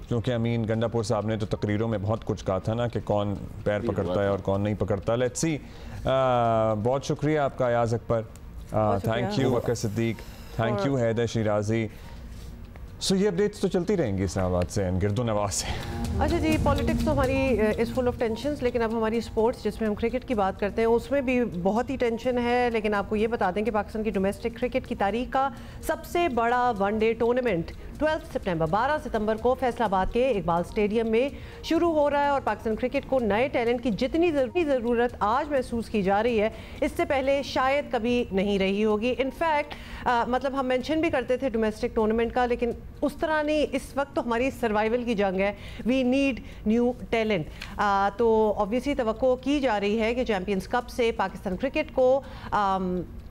क्योंकि अमीन गंडापुर साहब ने तो तकरीरों में बहुत कुछ कहा था ना कि कौन पैर पकड़ता है और कौन नहीं पकड़ता। Let's see. बहुत शुक्रिया आपका Ayaz Akbar, thank you Baqar Siddique, thank you Haider Shirazi. So ये अपडेट्स तो चलती रहेंगी इस्लामाबाद से, गिरदो नवाज से। अच्छा जी, पॉलिटिक्स तो हमारी इज़ फुल ऑफ टेंशंस, लेकिन अब हमारी स्पोर्ट्स जिसमें हम क्रिकेट की बात करते हैं उसमें भी बहुत ही टेंशन है। लेकिन आपको ये बता दें कि पाकिस्तान की डोमेस्टिक क्रिकेट की तारीख का सबसे बड़ा वनडे टूर्नामेंट 12 सितंबर को फैसलाबाद के इकबाल स्टेडियम में शुरू हो रहा है और पाकिस्तान क्रिकेट को नए टैलेंट की जितनी ज़रूरत आज महसूस की जा रही है, इससे पहले शायद कभी नहीं रही होगी। इनफैक्ट मतलब हम मेंशन भी करते थे डोमेस्टिक टूर्नामेंट का, लेकिन उस तरह नहीं। इस वक्त तो हमारी सर्वाइवल की जंग है, वी नीड न्यू टैलेंट। तो ऑब्वियसली तवक्को की जा रही है कि चैंपियंस कप से पाकिस्तान क्रिकेट को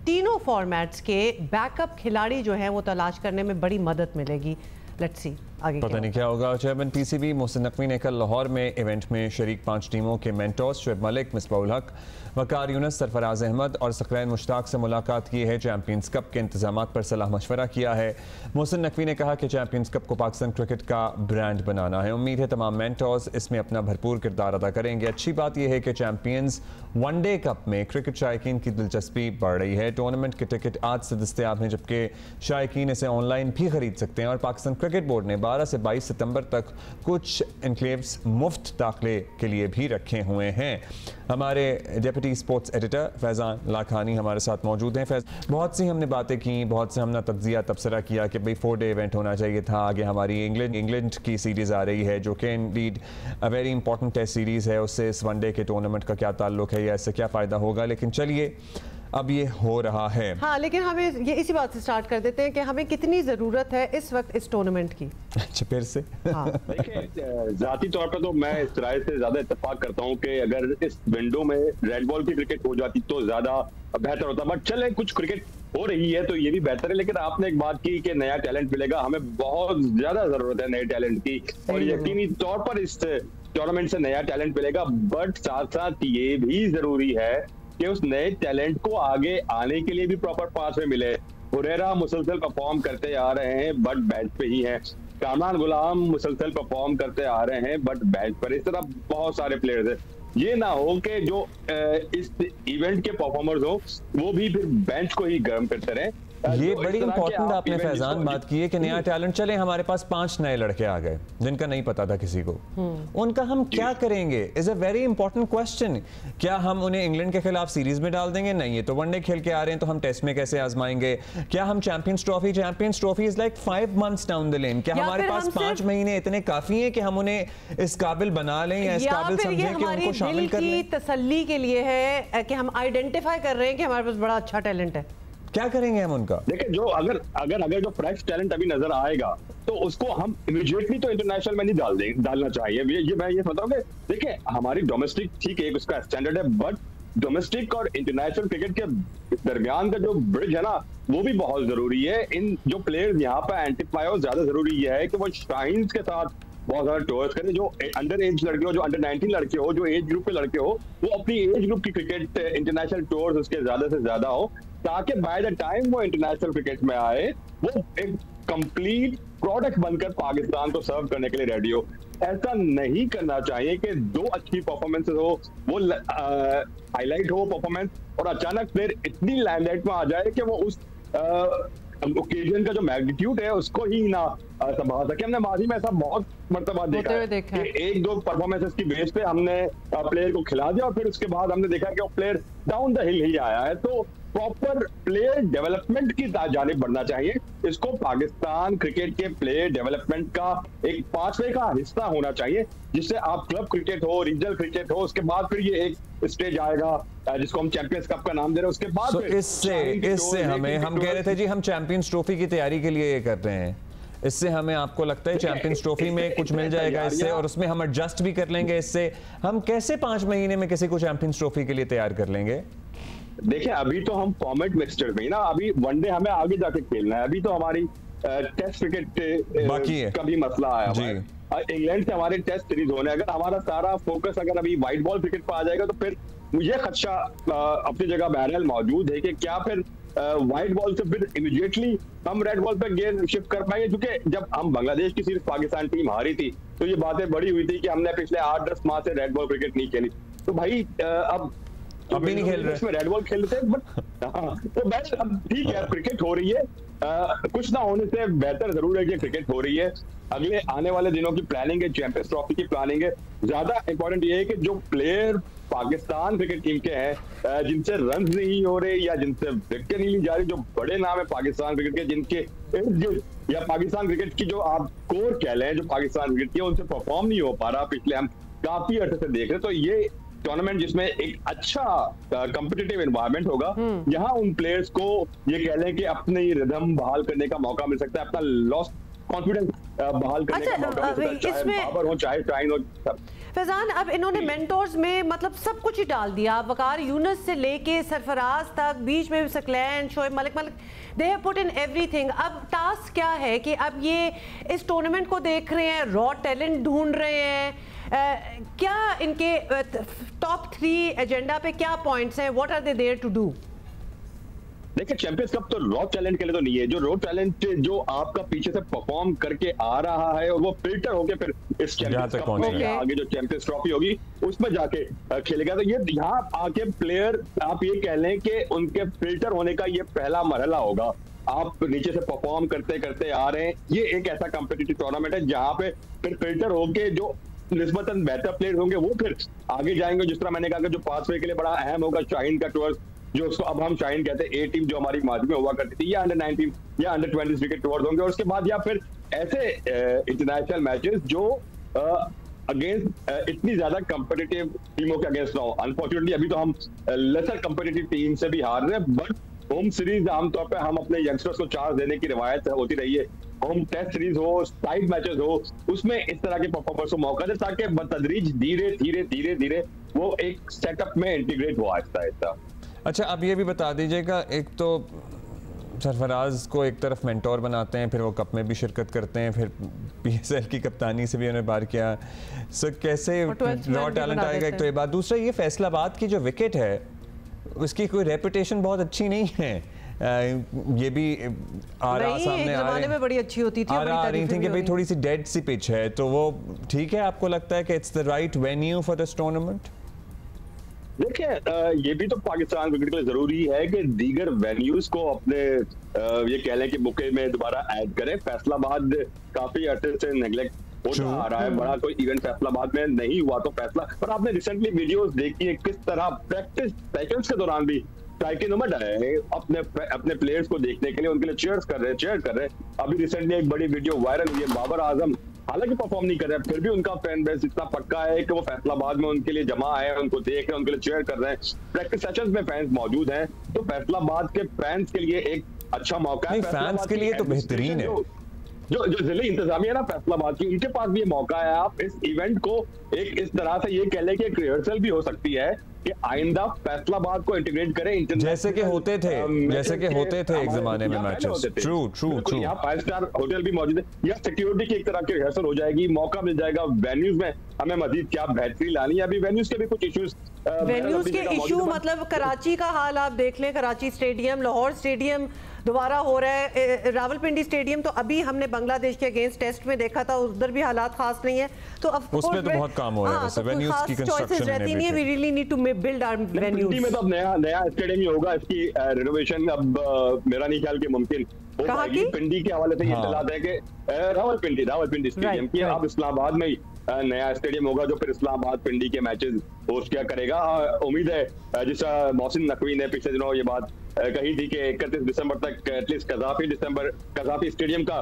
तीनों फॉर्मेट्स के बैकअप खिलाड़ी जो हैं वो तलाश करने में बड़ी मदद मिलेगी। लेट्स सी आगे पता नहीं क्या होगा। चेयरमैन पीसीबी मोहसिन नकवी ने कल लाहौर में इवेंट में शरीक 5 टीमों के मेंटर्स शुएब मलिक, मिसबाहुल हक, वकार यूनुस, सरफराज अहमद और सकरैन मुश्ताक से मुलाकात की है। चैंपियंस कप के इंतजाम पर सलाह मशवरा किया है। मोहसिन नकवी ने कहा कि चैंपियंस कप को पाकिस्तान क्रिकेट का ब्रांड बनाना है। उम्मीद है तमाम मेंटर्स इसमें अपना भरपूर किरदार अदा करेंगे। अच्छी बात यह है कि चैंपियंस वनडे कप में क्रिकेट शायकीन की दिलचस्पी बढ़ रही है। है। टूर्नामेंट के टिकट आज से दस्तयाब हैं, जबकि शायकीन इसे ऑनलाइन भी खरीद सकते हैं। और पाकिस्तान क्रिकेट बोर्ड ने 12 से 22 सितंबर तक कुछ एनक्लेव्स मुफ्त दाखिले के लिए भी रखे हुए हैं। हमारे deputy sports editor Faizan Lakhani हमारे साथ मौजूद हैं। बहुत सी हमने बातें की, बहुत से हमने तज्जिया तबसरा किया कि भाई 4 डे इवेंट होना चाहिए था। आगे हमारी इंग्लैंड की सीरीज़ आ रही है, जो कि indeed a very important test series है। उससे इस वनडे के टूर्नामेंट का क्या ताल्लुक है या इससे क्या फ़ायदा होगा, लेकिन चलिए अब ये हो रहा है। हाँ, लेकिन हमें ये इसी बात से स्टार्ट कर देते हैं कि हमें कितनी ज़रूरत है इस वक्त इस टूर्नामेंट की। अच्छा, फिर से हाँ। देखिए, जाती तौर पर तो मैं इस राय से ज्यादा इत्तेफाक करता हूँ कि अगर इस विंडो में रेड बॉल की क्रिकेट हो जाती तो ज्यादा बेहतर होता। बट चले, कुछ क्रिकेट हो रही है तो ये भी बेहतर है। लेकिन आपने एक बात की कि नया टैलेंट मिलेगा, हमें बहुत ज्यादा जरूरत है नए टैलेंट की, और यकीनी तौर पर इस टूर्नामेंट से नया टैलेंट मिलेगा। बट साथ साथ ये भी जरूरी है कि उस नए टैलेंट को आगे आने के लिए भी प्रॉपर पास में मिले। हुरैरा मुसलसल परफॉर्म करते आ रहे हैं बट बेंच पे ही हैं। कामरान गुलाम मुसलसल परफॉर्म करते आ रहे हैं बट बेंच पर। इस तरह बहुत सारे प्लेयर्स हैं। ये ना हो कि जो इस इवेंट के परफॉर्मर्स हो वो भी फिर बेंच को ही गर्म करते रहे। ये बड़ी इंपॉर्टेंट आपने फैजान बात की है कि नया टैलेंट। चले, हमारे पास 5 नए लड़के आ गए जिनका नहीं पता था किसी को, उनका हम क्या करेंगे is a very important question. क्या हम उन्हें इंग्लैंड के खिलाफ सीरीज में डाल देंगे? नहीं, ये तो वनडे खेल के आ रहे हैं, तो हम टेस्ट में कैसे आजमाएंगे? क्या हम champions trophy is like 5 months down the lane. क्या हमारे पास 5 महीने इतने काफी हैं कि हम उन्हें इस काबिल बना लें या इस काबिल समझें कि उनको शामिल कर लें? तसल्ली के लिए है कि हम आइडेंटिफाई कर रहे हैं कि हमारे पास बड़ा अच्छा टैलेंट है। क्या करेंगे हम उनका? देखिए, जो अगर जो फ्रेश टैलेंट अभी नजर आएगा तो उसको हम इमीडिएटली तो इंटरनेशनल में नहीं डालना चाहिए। मैं ये समझता हूँ कि देखिए, हमारी डोमेस्टिक ठीक है, उसका स्टैंडर्ड है, बट डोमेस्टिक और इंटरनेशनल क्रिकेट के दरमियान का जो ब्रिज है ना, वो भी बहुत जरूरी है। इन जो प्लेयर्स यहाँ पर आइडेंटिफाई हो, ज्यादा जरूरी यह है कि वो शाहीन के साथ बहुत सारे टूर्स करें। जो अंडर एज लड़के हो, जो अंडर 19 लड़के हो, जो एज ग्रुप के लड़के हो, वो अपनी एज ग्रुप की क्रिकेट इंटरनेशनल टूर्स उसके ज्यादा से ज्यादा हो, ताकि बाय द टाइम वो इंटरनेशनल क्रिकेट में आए वो एक कंप्लीट प्रोडक्ट बनकर पाकिस्तान को सर्व करने के लिए रेडी हो। ऐसा नहीं करना चाहिए कि 2 अच्छी परफॉर्मेंसेस हो, वो हाईलाइट हो परफॉर्मेंस, और अचानक फिर इतनी लाइमलाइट में आ जाए कि वो उस ओकेजन का जो मैग्नीट्यूड है उसको ही ना संभाल सके। हमने माजी में ऐसा बहुत मर्तबा देखा है कि 1-2 परफॉर्मेंसेस की बेस पे हमने प्लेयर को खिला दिया और फिर उसके बाद हमने देखा कि वो प्लेयर डाउन द हिल ही आया है। तो प्रॉपर प्लेयर डेवलपमेंट की जानिब बढ़ना चाहिए। इसको पाकिस्तान क्रिकेट के प्लेयर डेवलपमेंट का एक 5वें का हिस्सा होना चाहिए, जिससे आप क्लब क्रिकेट हो, रीजनल क्रिकेट हो, उसके बाद फिर ये एक स्टेज आएगा जिसको हम चैंपियंस कप का नाम दे रहे हैं। उसके बाद इससे हम कह रहे थे जी हम चैंपियंस ट्रॉफी की तैयारी के लिए ये कर रहे हैं, इससे हमें आपको लगता है चैंपियंस ट्रॉफी में कुछ मिल जाएगा इससे, और उसमें हम एडजस्ट भी कर लेंगे। इससे हम कैसे 5 महीने में किसी को चैंपियंस ट्रॉफी के लिए तैयार कर लेंगे? देखिए, अभी तो हम फॉर्मेट मिक्सचर में ना, अभी वनडे हमें आगे जाके खेलना है। अभी तो हमारी टेस्ट क्रिकेट बाकी है, का भी मसला है। इंग्लैंड से हमारे टेस्ट सीरीज होने, अगर हमारा सारा फोकस अगर अभी व्हाइट बॉल क्रिकेट पर आ जाएगा तो फिर मुझे खदशा अपनी जगह बहरहाल मौजूद है कि क्या फिर व्हाइट बॉल से फिर इमीडिएटली हम रेड बॉल पर गेयर शिफ्ट कर पाएंगे। क्योंकि जब हम बांग्लादेश की सिर्फ पाकिस्तान टीम हारी थी तो ये बातें बड़ी हुई थी कि हमने पिछले 8-10 माह से रेड बॉल क्रिकेट नहीं खेली। तो भाई अब भी नहीं खेल रहे, रेड बॉल खेलते हैं, बट तो अब ठीक है, क्रिकेट हो रही है। कुछ ना होने से बेहतर जरूर है कि क्रिकेट हो रही है। अगले आने वाले दिनों की प्लानिंग है, चैंपियंस ट्रॉफी की प्लानिंग है। ज्यादा इंपॉर्टेंट ये है कि जो प्लेयर पाकिस्तान क्रिकेट टीम के हैं, जिनसे रन नहीं हो रहे या जिनसे विकेट नहीं ली जा रही, जो बड़े नाम है पाकिस्तान क्रिकेट के, जिनके या पाकिस्तान क्रिकेट की जो आप कोर कह लें, जो पाकिस्तान क्रिकेट की उनसे परफॉर्म नहीं हो पा रहा पिछले हम काफी अर्से से देख रहे। तो ये टूर्नामेंट जिसमें एक अच्छा कॉम्पिटिटिव एनवायरनमेंट होगा, जहां उन प्लेयर्स को ये कह लें कि अपनी रिदम बहाल करने का मौका मिल सकता है, अपना लॉस्ट कॉन्फिडेंस बहाल करने का मौका मिल सकता है, चाहे बाबर हो चाहे शाहीन हो। फैजान, अब इन्होंने मेंटोर्स में मतलब सब कुछ ही डाल दिया, वकार यूनुस से लेके सरफराज तक, बीच में Saqlain, Shoaib Malik, they have put in everything. अब टास्क क्या है कि अब ये इस टूर्नामेंट को देख रहे हैं, रॉ टैलेंट ढूंढ रहे हैं, क्या इनके टॉप 3 एजेंडा पे क्या पॉइंट्स हैं, what are they there to do? देखिए चैंपियंस कप तो रॉ टैलेंट के लिए तो नहीं है, जो रॉ टैलेंट जो आपका पीछे से परफॉर्म करके आ रहा है और वो फिल्टर होके फिर इस चैंपियंस कप में आगे जो चैंपियंस ट्रॉफी होगी उसमें जाके खेलेगा। तो ये यहाँ आके प्लेयर आप ये कह लें कि उनके फिल्टर होने का ये पहला मरहला होगा। आप नीचे से परफॉर्म करते करते आ रहे हैं, ये एक ऐसा कॉम्पिटिटिव टूर्नामेंट है जहां पे फिर फिल्टर होके जो निस्बतन बेहतर प्लेयर होंगे वो फिर आगे जाएंगे। जिस तरह मैंने कहा कि जो पासवे के लिए बड़ा अहम होगा शाहीन का टूर, जो उसको अब हम शाहीन कहते हैं, ए टीम जो हमारी माजी में हुआ करती थी, या अंडर 19 या अंडर 20 क्रिकेट टूर्स होंगे। और उसके बाद या फिर ऐसे इंटरनेशनल मैचेस जो अगेंस्ट इतनी ज्यादा कॉम्पिटिटिव टीमों के अगेंस्ट ना हो। अनफॉर्चुनेटली अभी तो हम लेसर कॉम्पिटिटिव टीम से भी हार रहे हैं, बट होम सीरीज आमतौर पर हम अपने यंगस्टर्स को चांस देने की रिवायत होती रही है। होम टेस्ट सीरीज हो, साइड मैचेस हो, उसमें इस तरह के परफॉर्मर्स को मौका दे ताकि बतदरीज धीरे धीरे धीरे धीरे वो एक सेटअप में इंटीग्रेट हो आहिस्ता आहिस्ता। अच्छा, अब ये भी बता दीजिएगा, एक तो सरफराज को एक तरफ मेंटोर बनाते हैं, फिर वो कप में भी शिरकत करते हैं, फिर पीएसएल की कप्तानी से भी उन्होंने बार किया। सो कैसे रॉ टैलेंट आएगा, एक तो ये बात। दूसरा, ये फैसलाबाद की जो विकेट है उसकी कोई रेपुटेशन बहुत अच्छी नहीं है। ये भी आरा सामने आ रहे में बड़ी अच्छी होती थी, आ रही थी कि भाई थोड़ी सी डेड सी पिच है, तो वो ठीक है? आपको लगता है कि it's the right venue for this tournament? देखिए ये भी तो पाकिस्तान क्रिकेट के लिए जरूरी है कि दीगर वेन्यूज को अपने ये कह लें कि बुके में दोबारा ऐड करें। फैसलाबाद काफी अर्से से नेग्लेक्ट होता आ रहा है, बड़ा कोई इवेंट फैसलाबाद में नहीं हुआ तो फैसला। पर आपने रिसेंटली वीडियोस देखी है किस तरह प्रैक्टिस सेशंस के दौरान भी ट्राइकिन उमड़ आए अपने प्लेयर्स को देखने के लिए, उनके लिए चीयर्स कर रहे हैं। अभी रिसेंटली एक बड़ी वीडियो वायरल हुई है, बाबर आजम हालांकि परफॉर्म नहीं कर रहे हैं, फिर भी उनका फैन बेस इतना पक्का है कि वो फैसलाबाद में उनके लिए जमा है, उनको देख रहे हैं, उनके लिए चीयर कर रहे हैं। प्रैक्टिस सेशंस में फैंस मौजूद हैं, तो फैसलाबाद के फैंस के लिए एक अच्छा मौका है। फैंस के लिए तो बेहतरीन है। जो जिले इंतजामिया ना फैसलाबाद की, उनके पास भी ये मौका है। आप इस इवेंट को एक इस तरह से ये कह लें कि एक रिहर्सल भी हो सकती है कि आइंदा फैसलाबाद को इंटीग्रेट करें, जैसे कि होते थे एक जमाने में मैचेस। ट्रू। यहाँ 5 स्टार होटल भी मौजूद है, या सिक्योरिटी की एक तरह की रिहर्सल हो जाएगी, मौका मिल जाएगा वेन्यूज में हमें मजीद क्या बेहतरी लानी है। अभी वेन्यूज के भी कुछ इश्यूज, वेन्यूज के इशू मतलब कराची का हाल आप देख लें, कराची स्टेडियम, लाहौर स्टेडियम दोबारा हो रहा है, रावलपिंडी स्टेडियम तो अभी हमने बांग्लादेश के अगेंस्ट टेस्ट में देखा था, उधर भी हालात खास नहीं है, तो ऑफ कोर्स उसमें तो बहुत काम हो रहा है। वैसे वेन्यूज की कंस्ट्रक्शन रहती नहीं है, we really need to build our venues. में तो अब नया स्टेडियम ही होगा, इसकी रेनोवेशन अब मेरा नहीं ख्याल कि मुमकिन हो पाएगी। पिंडी के हवाले से ये इत्तलात है कि रावलपिंडी स्टेडियम की अब इस्लामाबाद में नया स्टेडियम होगा जो फिर इस्लामाबाद पिंडी के मैचेस होस्ट किया करेगा। उम्मीद है जिस मोहसिन नकवी ने पिछले दिनों ये बात कही थी कि 31 दिसंबर तक एटलीस्ट कज़ाफी स्टेडियम का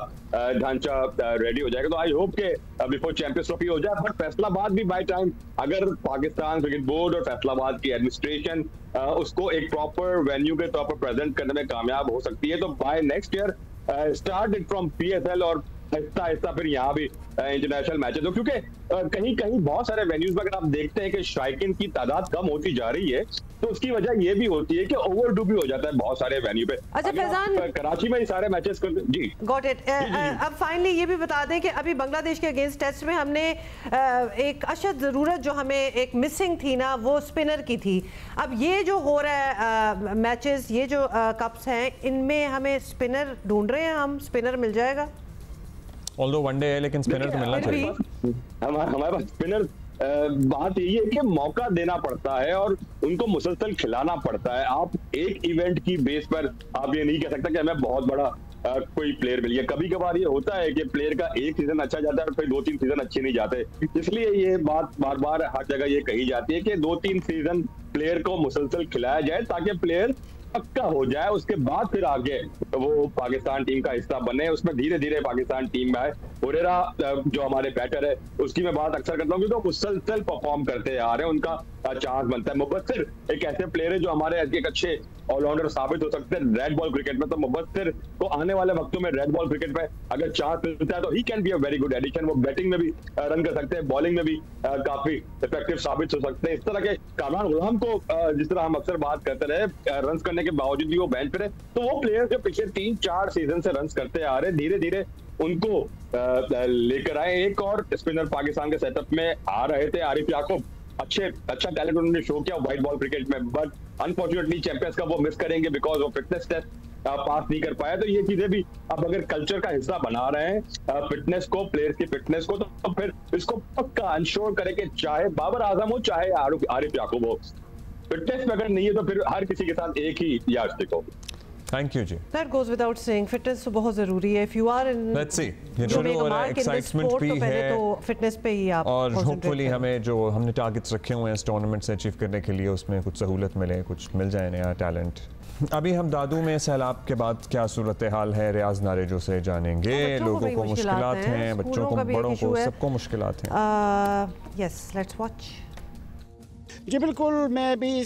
ढांचा रेडी हो जाएगा। तो आई होप के बिफोर चैंपियंस ट्रॉफी हो जाए। बट फैसलाबाद भी बाय टाइम अगर पाकिस्तान क्रिकेट बोर्ड और फैसलाबाद की एडमिनिस्ट्रेशन उसको एक प्रॉपर वेन्यू के तौर पर प्रेजेंट करने में कामयाब हो सकती है, तो by next year start it from PSL और आहिस्ता फिर यहाँ भी इंटरनेशनल मैचेस हो। क्योंकि कहीं कहीं बहुत सारे वेन्यूज में अगर आप देखते हैं कि शायकीन की तादाद कम होती जा रही है, तो उसकी वजह ये भी होती है कि ओवरडू भी हो जाता है बहुत सारे वेन्यू पे। अच्छा फैजान, कराची में ही सारे मैचेस करते जी। Got it. अब फाइनली ये भी बता दें कि अभी बांग्लादेश के अगेंस्ट टेस्ट में हमने एक अशद ज़रूरत जो हमें एक मिसिंग थी ना, वो स्पिनर की थी। अब ये जो हो रहा है मैचेस, ये जो कप्स हैं, इनमें हमें स्पिनर ढूंढ रहे हैं, हम स्पिनर मिल जाएगा? ऑल्दो वनडे है लेकिन स्पिनर तो मिलना चाहिए। हमारे पास स्पिनर, बात यही है कि मौका देना पड़ता है और उनको मुसलसल खिलाना पड़ता है। आप एक इवेंट की बेस पर आप ये नहीं कह सकते कि हमें बहुत बड़ा कोई प्लेयर मिल गया। कभी कभार ये होता है कि प्लेयर का एक सीजन अच्छा जाता है और फिर 2-3 सीजन अच्छे नहीं जाते। इसलिए ये बात बार बार हर जगह ये कही जाती है कि 2-3 सीजन प्लेयर को मुसलसल खिलाया जाए ताकि प्लेयर पक्का हो जाए, उसके बाद फिर आगे वो पाकिस्तान टीम का हिस्सा बने, उसमें धीरे धीरे पाकिस्तान टीम में आए। हुरैरा जो हमारे बैटर है उसकी मैं बात अक्सर करता हूँ क्योंकि वो मुसलसल परफॉर्म करते आ रहे हैं, उनका चांस बनता है। मुबस्सिर एक ऐसे प्लेयर है जो हमारे एक अच्छे ऑलराउंडर साबित हो सकते हैं रेड बॉल क्रिकेट में। तो मुबस्सिर को आने वाले वक्तों में रेड बॉल क्रिकेट में अगर चांस मिलता है तो he can be a very good addition. वो बैटिंग में भी रन कर सकते हैं, बॉलिंग में भी काफी इफेक्टिव साबित हो सकते हैं। इस तरह के कामरान गुलाम को जिस तरह हम अक्सर बात करते रहे, रन करने के बावजूद भी वो बेंच पे रहे, तो वो प्लेयर जो पिछले 3-4 सीजन से रन करते आ रहे, धीरे धीरे उनको लेकर आए। एक और स्पिनर पाकिस्तान के सेटअप में आ रहे थे, आरिफ याकूब, अच्छा टैलेंट उन्होंने शो किया व्हाइट बॉल क्रिकेट में, बट अनफॉर्चुनेटली चैंपियंस का वो मिस करेंगे because of fitness test pass नहीं कर पाया। तो ये चीजें भी अब अगर कल्चर का हिस्सा बना रहे हैं फिटनेस को, प्लेयर्स की फिटनेस को, तो फिर इसको पक्का इंश्योर करें कि चाहे बाबर आजम हो चाहे आरिफ याकूब हो, फिटनेस में अगर नहीं है तो फिर हर किसी के साथ एक ही यार्डस्टिक हो। थैंक यू जी। That goes without saying, fitness तो बहुत जरूरी है। If you are in, let's see, ये शुरू हो रहा है, एक्साइटमेंट भी है, तो फिटनेस पे ही आप और होपफुली हमें जो हमने टारगेट्स रखे हुए हैं इस टूर्नामेंट से अचीव करने के लिए उसमें कुछ सहूलत मिले, कुछ मिल जाए नया टैलेंट। अभी हम दादू में सैलाब के बाद क्या सूरत हाल है रियाज नारेजो से जानेंगे। लोगों को मुश्किलात हैं, बच्चों को, बड़ों को, सबको मुश्किलात हैं। Yes, let's watch. जी बिल्कुल, मैं भी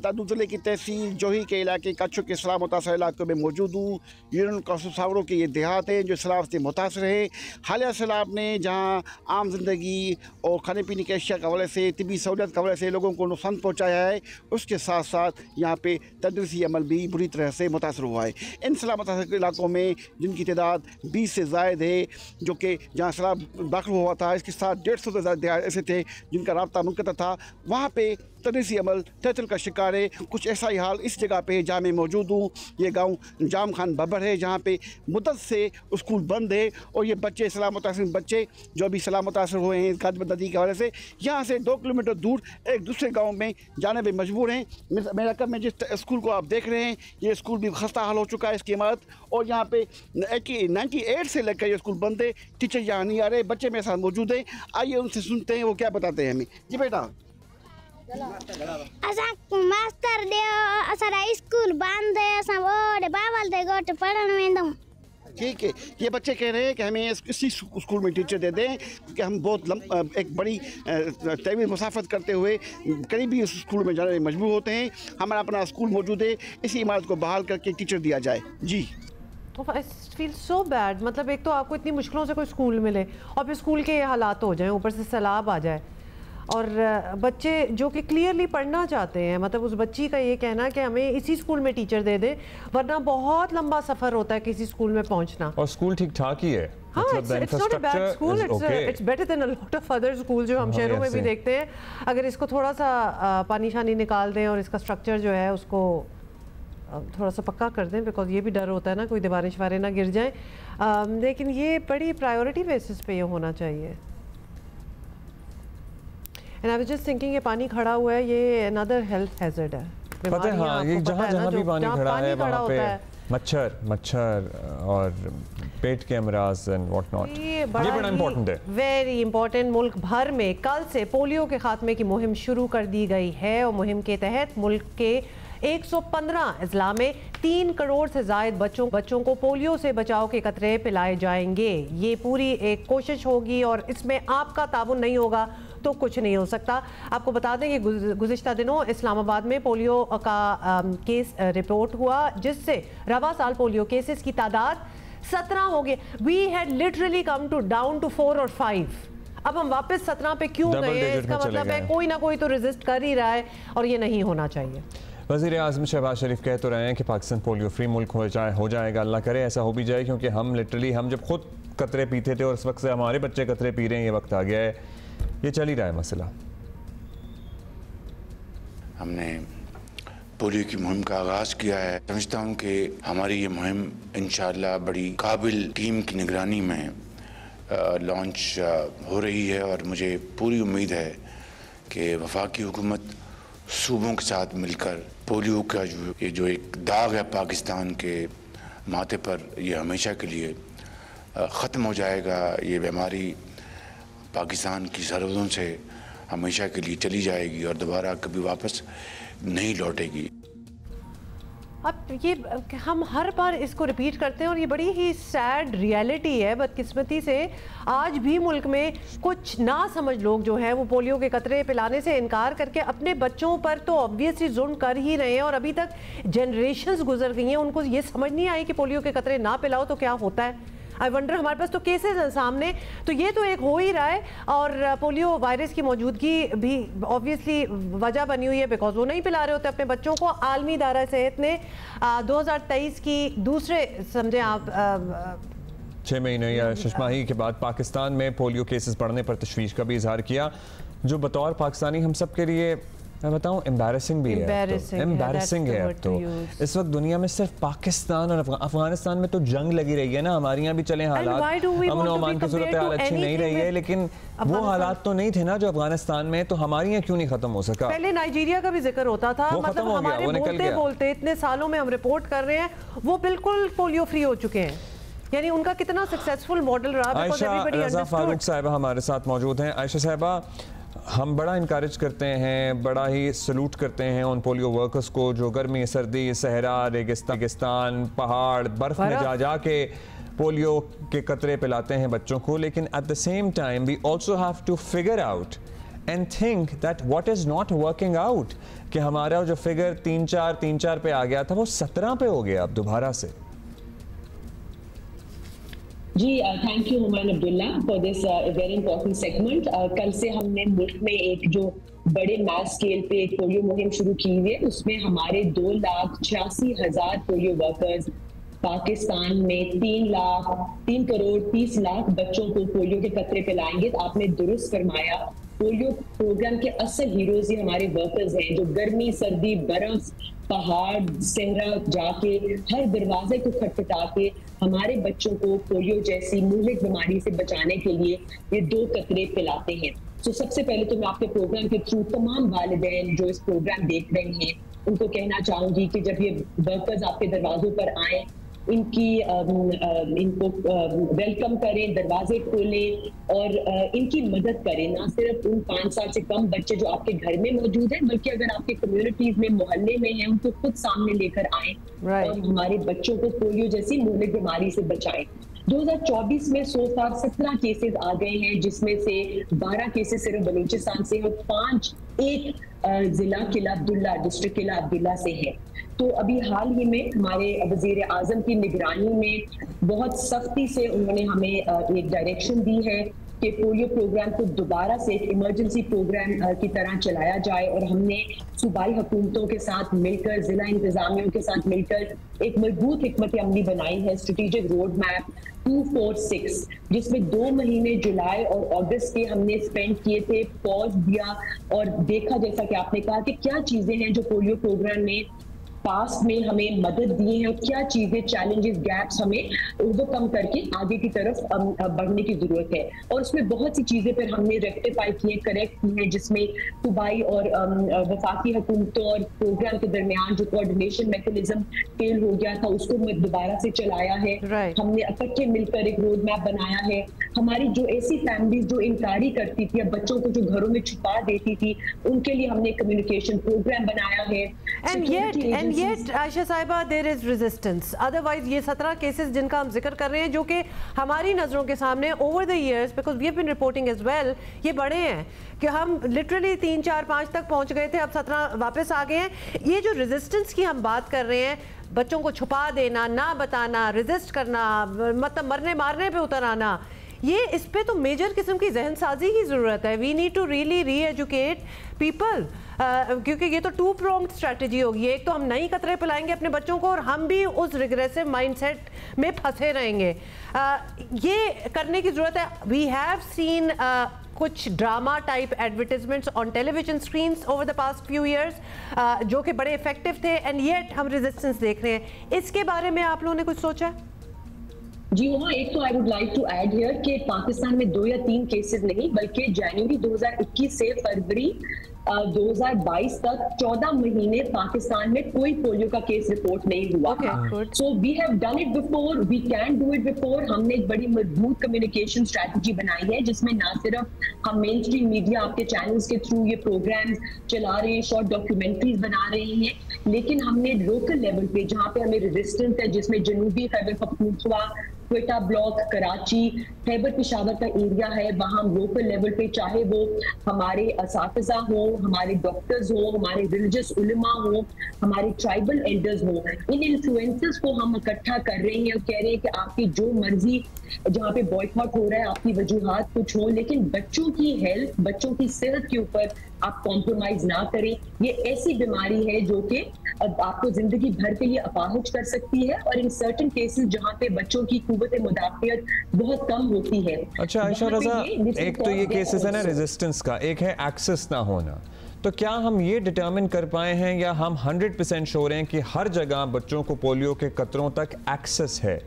दादू ज़िले की तहसील जोही के इलाके कच्छ के सैलाब मुतासर इलाकों में मौजूद हूँ। यूनियन काउंसिल सावरों के ये देहात हैं जो सैलाब से मुतासर है। हालिया सैलाब ने जहाँ आम जिंदगी और खाने पीने की अशिया के हवाले से, तिबी सहूलियत के हवाले से लोगों को नुकसान पहुँचाया है, उसके साथ साथ यहाँ पे तदरीसी अमल भी बुरी तरह से मुतासर हुआ है। इन सैलाब मुतासर इलाकों में जिनकी तादाद 20 से ज़ायद है, जो कि जहाँ सैलाब दाखिल हुआ था इसके साथ 150 से ज़्यादा ऐसे थे जिनका राब्ता मुनक़ता था, वहाँ पे तदरीसी अमल तहतल का शिकार है। कुछ ऐसा ही हाल इस जगह पे जहाँ मैं मौजूद हूँ। ये गांव जाम खान बबर है जहाँ पे मुद्दत से स्कूल बंद है और ये बच्चे सैलाब मुतासर बच्चे जो अभी सैलाब मुतासर हुए हैं गाद नदी के हवाले से यहाँ से 2 किलोमीटर दूर एक दूसरे गाँव में जाने में मजबूर हैं। मेरा कब में जिस स्कूल को आप देख रहे हैं ये स्कूल भी खस्ता हाल हो चुका है इसकी इमारत, और यहाँ पे 98 से लेकर ये स्कूल बंद है। टीचर यहाँ नहीं आ रहे, बच्चे मेरे साथ मौजूद हैं। आइए उनसे सुनते हैं वो क्या बताते हैं हमें। जी बेटा, मास्टर दे स्कूल बंद है, बाबल दे गोटे पढ़न में। ठीक है, ये बच्चे कह रहे हैं कि हमें इसी स्कूल में टीचर दे दें क्योंकि हम बहुत एक बड़ी तवील मुसाफत करते हुए करीबी उस स्कूल में जाने में मजबूर होते हैं। हमारा अपना स्कूल मौजूद है, इसी इमारत को बहाल करके टीचर दिया जाए। जी आई फील सो बैड। मतलब एक तो आपको इतनी मुश्किलों से कोई स्कूल मिले और फिर स्कूल के ये हालात हो जाएं, ऊपर से सैलाब आ जाए, और बच्चे जो कि क्लियरली पढ़ना चाहते हैं, मतलब उस बच्ची का ये कहना कि हमें इसी स्कूल में टीचर दे दें वरना बहुत लंबा सफ़र होता है किसी स्कूल में पहुंचना। और स्कूल ठीक ठाक ही है। हाँ, it's not a bad school. It's better than a lot of other schools जो हम शहरों में भी देखते हैं। अगर इसको थोड़ा सा पानी शानी निकाल दें और इसका स्ट्रक्चर जो है उसको थोड़ा सा पक्का कर दें, बिकॉज ये भी डर होता है ना कोई दीवारें शिवारें ना गिर जाएं। लेकिन ये बड़ी प्रायोरिटी बेसिस पे ये होना चाहिए। And I was just thinking ये पानी खड़ा हुआ है, ये another health hazard है। पता है, हाँ, ये जहाँ भी पानी खड़ा है वहाँ पे मच्छर और पेट के अमराज एंड व्हाट नॉट, ये बड़ा इंपॉर्टेंट है, वेरी इंपॉर्टेंट। मुल्क भर में कल से पोलियो के खात्मे की मुहिम शुरू कर दी गई है और मुहिम के तहत मुल्क के 115 अजला में 3 करोड़ से ज़ायद बच्चों को पोलियो से बचाव के कतरे पिलाए जाएंगे। ये पूरी एक कोशिश होगी और इसमें आपका ताबुन नहीं होगा तो कुछ नहीं हो सकता। आपको बता दें कि गुज़िश्ता दिनों इस्लामाबाद में पोलियो का केस रिपोर्ट हुआ जिससे रवा साल पोलियो केसेस की तादाद 17 हो गए। We had literally come to down to 4 और 5। अब हम वापस 17 पे क्यों गए हैं? इसका मतलब है कोई ना कोई तो रेजिस्ट कर ही रहा है और ये नहीं होना चाहिए। वज़ीर आज़म शहबाज शरीफ कह तो रहे हैं कि पाकिस्तान पोलियो फ्री मुल्क हो जाएगा, अल्लाह करे ऐसा हो भी जाए, क्योंकि हम लिटरली हम जब खुद कतरे पीते थे और इस वक्त से हमारे बच्चे कतरे पी रहे हैं, ये वक्त आ गया है, ये चल ही रहा है मसला। हमने पोलियो की मुहिम का आगाज़ किया है। समझता हूँ कि हमारी ये मुहिम इंशाअल्लाह बड़ी काबिल टीम की निगरानी में लॉन्च हो रही है और मुझे पूरी उम्मीद है कि वफाकी हुकूमत सूबों के साथ मिलकर पोलियो का जो एक दाग है पाकिस्तान के माथे पर, ये हमेशा के लिए ख़त्म हो जाएगा। ये बीमारी पाकिस्तान की सरहदों से हमेशा के लिए चली जाएगी और दोबारा कभी वापस नहीं लौटेगी। अब ये हम हर बार इसको रिपीट करते हैं और ये बड़ी ही सैड रियलिटी है। बदकिस्मती से आज भी मुल्क में कुछ ना समझ लोग जो हैं वो पोलियो के कतरे पिलाने से इनकार करके अपने बच्चों पर तो ऑब्वियसली जुल्म कर ही रहे हैं और अभी तक जनरेशन्स गुजर गई हैं, उनको ये समझ नहीं आई कि पोलियो के कतरे ना पिलाओ तो क्या होता है। आई वंडर, हमारे पास तो केसेस हैं सामने, तो ये तो एक हो ही रहा है और पोलियो वायरस की मौजूदगी भी ऑब्वियसली वजह बनी हुई है बिकॉज वो नहीं पिला रहे होते अपने बच्चों को। आलमी इदारा सेहत ने 2023 की दूसरे समझे आप 6 महीने या शशमाही के बाद पाकिस्तान में पोलियो केसेस बढ़ने पर तशवीश का भी इजहार किया, जो बतौर पाकिस्तानी हम सब के लिए मैं बताऊं एम्बैरेसिंग भी है, एम्बैरेसिंग है अब तो। इस वक्त दुनिया में सिर्फ पाकिस्तान और अफगानिस्तान में तो जंग लगी रही है ना, हमारे यहाँ भी चले हालात, अमन ओमान की सूरत हाल अच्छी नहीं रही है, लेकिन वो हालात तो नहीं थे ना जो अफगानिस्तान में, तो हमारे यहाँ क्यों नहीं खत्म हो सका? पहले नाइजीरिया का भी जिक्र होता था, मतलब हमारे बोलते इतने सालों में हम रिपोर्ट कर रहे हैं वो बिल्कुल पोलियो फ्री हो चुके हैं, यानी उनका कितना सक्सेसफुल मॉडल रहा। आयशा रज़ा फारूक साहिबा हमारे साथ मौजूद हैं। आयशा साहिबा, हम बड़ा इनकरेज करते हैं, बड़ा ही सलूट करते हैं उन पोलियो वर्कर्स को जो गर्मी, सर्दी, सहरा, रेगिस्तान, पहाड़, बर्फ में जा जा के पोलियो के कतरे पिलाते हैं बच्चों को, लेकिन at the same time we also have to figure out and think that what is not working out, कि हमारा जो फिगर 3-4 पे आ गया था वो 17 पे हो गया अब दोबारा से। जी thank you Humayun Abdullah for this very important segment. कल से हमने मुल्क में एक जो बड़े मैस स्केल पे एक पोलियो मुहिम शुरू की है, उसमें हमारे 2,86,000 पोलियो वर्कर्स पाकिस्तान में 3 करोड़ 30 लाख बच्चों को पोलियो के कतरे पिलाएंगे। तो आपने दुरुस्त फरमाया, पोलियो प्रोग्राम के असल हीरोज ही हमारे वर्कर्स हैं जो गर्मी, सर्दी, बर्फ, पहाड़, सहरा जाके हर दरवाजे को खटखटा के हमारे बच्चों को पोलियो जैसी मूलिक बीमारी से बचाने के लिए ये 2 कतरे पिलाते हैं। तो सबसे पहले तो मैं आपके प्रोग्राम के थ्रू तमाम वालिदैन जो इस प्रोग्राम देख रहे हैं उनको कहना चाहूंगी कि जब ये वर्कर्स आपके दरवाजों पर आए, इनको वेलकम करें, दरवाजे खोलें और इनकी मदद करें। ना सिर्फ उन 5 साल से कम बच्चे जो आपके घर में मौजूद हैं, बल्कि अगर आपके कम्युनिटीज में, मोहल्ले में हैं, उनको खुद सामने लेकर आए और हमारे बच्चों को पोलियो जैसी मूलिक बीमारी से बचाएं। 2024 में 17 केसेस आ गए हैं, जिसमें से 12 केसेस सिर्फ बलूचिस्तान से और 5 जिला किला अब्दुल्ला, डिस्ट्रिक्ट किला अब्दुल्ला से है। तो अभी हाल ही में हमारे वजीर आजम की निगरानी में बहुत सख्ती से उन्होंने हमें एक डायरेक्शन दी है कि पोलियो प्रोग्राम को दोबारा से एक इमरजेंसी प्रोग्राम की तरह चलाया जाए, और हमने सूबाई हुकूमतों के साथ मिलकर, जिला इंतजामियों के साथ मिलकर एक मजबूत हिकमत अमली बनाई है, स्ट्रेटेजिक रोड मैप 246, जिसमें 2 महीने जुलाई और अगस्त के हमने स्पेंड किए थे, पॉज दिया और देखा, जैसा कि आपने कहा, कि क्या चीजें हैं जो पोलियो प्रोग्राम में पास्ट में हमें मदद दी है और क्या चीजें, चैलेंजेस, गैप्स हमें ओवरकम करके आगे की तरफ बढ़ने की जरूरत है। और उसमें बहुत सी चीजें फिर हमने रेक्टिफाई की है, करेक्ट की है, जिसमें सूबाई और वफाकी हुकूमतों और प्रोग्राम के दरमियान जो कोऑर्डिनेशन मैकेनिज्म फेल हो गया था उसको दोबारा से चलाया है। हमने इकट्ठे मिलकर एक रोड मैप बनाया है। हमारी जो ऐसी फैमिलीज जो इनकारी करती थी, बच्चों को जो घरों में छुपा देती थी, उनके लिए हमने कम्युनिकेशन प्रोग्राम बनाया है। Yet, आयशा साहिबा, there is resistance. Otherwise, ये 17 केसेस जिनका हम जिक्र कर रहे हैं, जो कि हमारी नज़रों के सामने over the years, because we have been reporting as well, ये बड़े हैं कि हम literally 3, 4, 5 तक पहुंच गए थे, अब 17 वापस आ गए हैं। ये जो resistance की हम बात कर रहे हैं, बच्चों को छुपा देना, ना बताना, resist करना, मतलब मरने मारने पे उतर आना, ये इस पे तो मेजर किस्म की जहन साजी की ज़रूरत है। वी नीड टू रियली री एजुकेट पीपल, क्योंकि ये तो 2 pronged स्ट्रैटेजी होगी। एक तो हम नई कतरे पिलाएंगे अपने बच्चों को और हम भी उस रिग्रेसिव माइंडसेट में फंसे रहेंगे। ये करने की ज़रूरत है। वी हैव सीन कुछ drama type advertisements on television screens over the past few years, जो कि बड़े इफेक्टिव थे, एंड येट हम रेजिस्टेंस देख रहे हैं। इसके बारे में आप लोगों ने कुछ सोचा? जी हाँ, एक तो I would like to add here कि पाकिस्तान में 2 या 3 केसेस नहीं, बल्कि जनवरी 2021 से फरवरी 2022 तक 14 महीने पाकिस्तान में कोई पोलियो का केस रिपोर्ट नहीं हुआ। So we have done it before, we can do it before. हमने एक बड़ी मजबूत कम्युनिकेशन स्ट्रैटेजी बनाई है, जिसमें ना सिर्फ हम मेन स्ट्रीम मीडिया, आपके चैनल्स के थ्रू ये प्रोग्राम्स चला रहे हैं, शॉर्ट डॉक्यूमेंट्रीज बना रहे हैं, लेकिन हमने लोकल लेवल पे जहाँ पे हमें रेजिस्टेंस है, जिसमें जनूबी खैबर पख्तूनख्वा, क्वेटा ब्लॉक, कराची, खैबर पेशावर का एरिया है, वहाँ हम लोकल लेवल पे, चाहे वो हमारे असातिज़ा हो, हमारे डॉक्टर्स हो, हमारे रिलीजियस उलमा हो, हमारे ट्राइबल एल्डर्स हो, इन इन्फ्लुएंसर्स को हम इकट्ठा कर रहे हैं और कह रहे हैं कि आपकी जो मर्जी जहाँ पे बॉयकॉट हो रहा है, आपकी वजूहात कुछ हो, लेकिन बच्चों की हेल्थ, बच्चों की सेहत के ऊपर आप कॉम्प्रोमाइज ना करें। ये ऐसी बीमारी है जो कि आपको जिंदगी भर के लिए अपाहिज कर सकती है, और इन सर्टेन केसेस जहाँ पे बच्चों की कुव्वत मुदाफियत बहुत कम होती है। अच्छा आयशा रज़ा, एक तो ये केसेस है ना रेजिस्टेंस का, एक है एक्सेस ना होना। तो क्या हम ये डिटर्मिन कर पाए हैं या हम 100% श्योर हैं कि हर जगह बच्चों को पोलियो के कतरों तक एक्सेस है?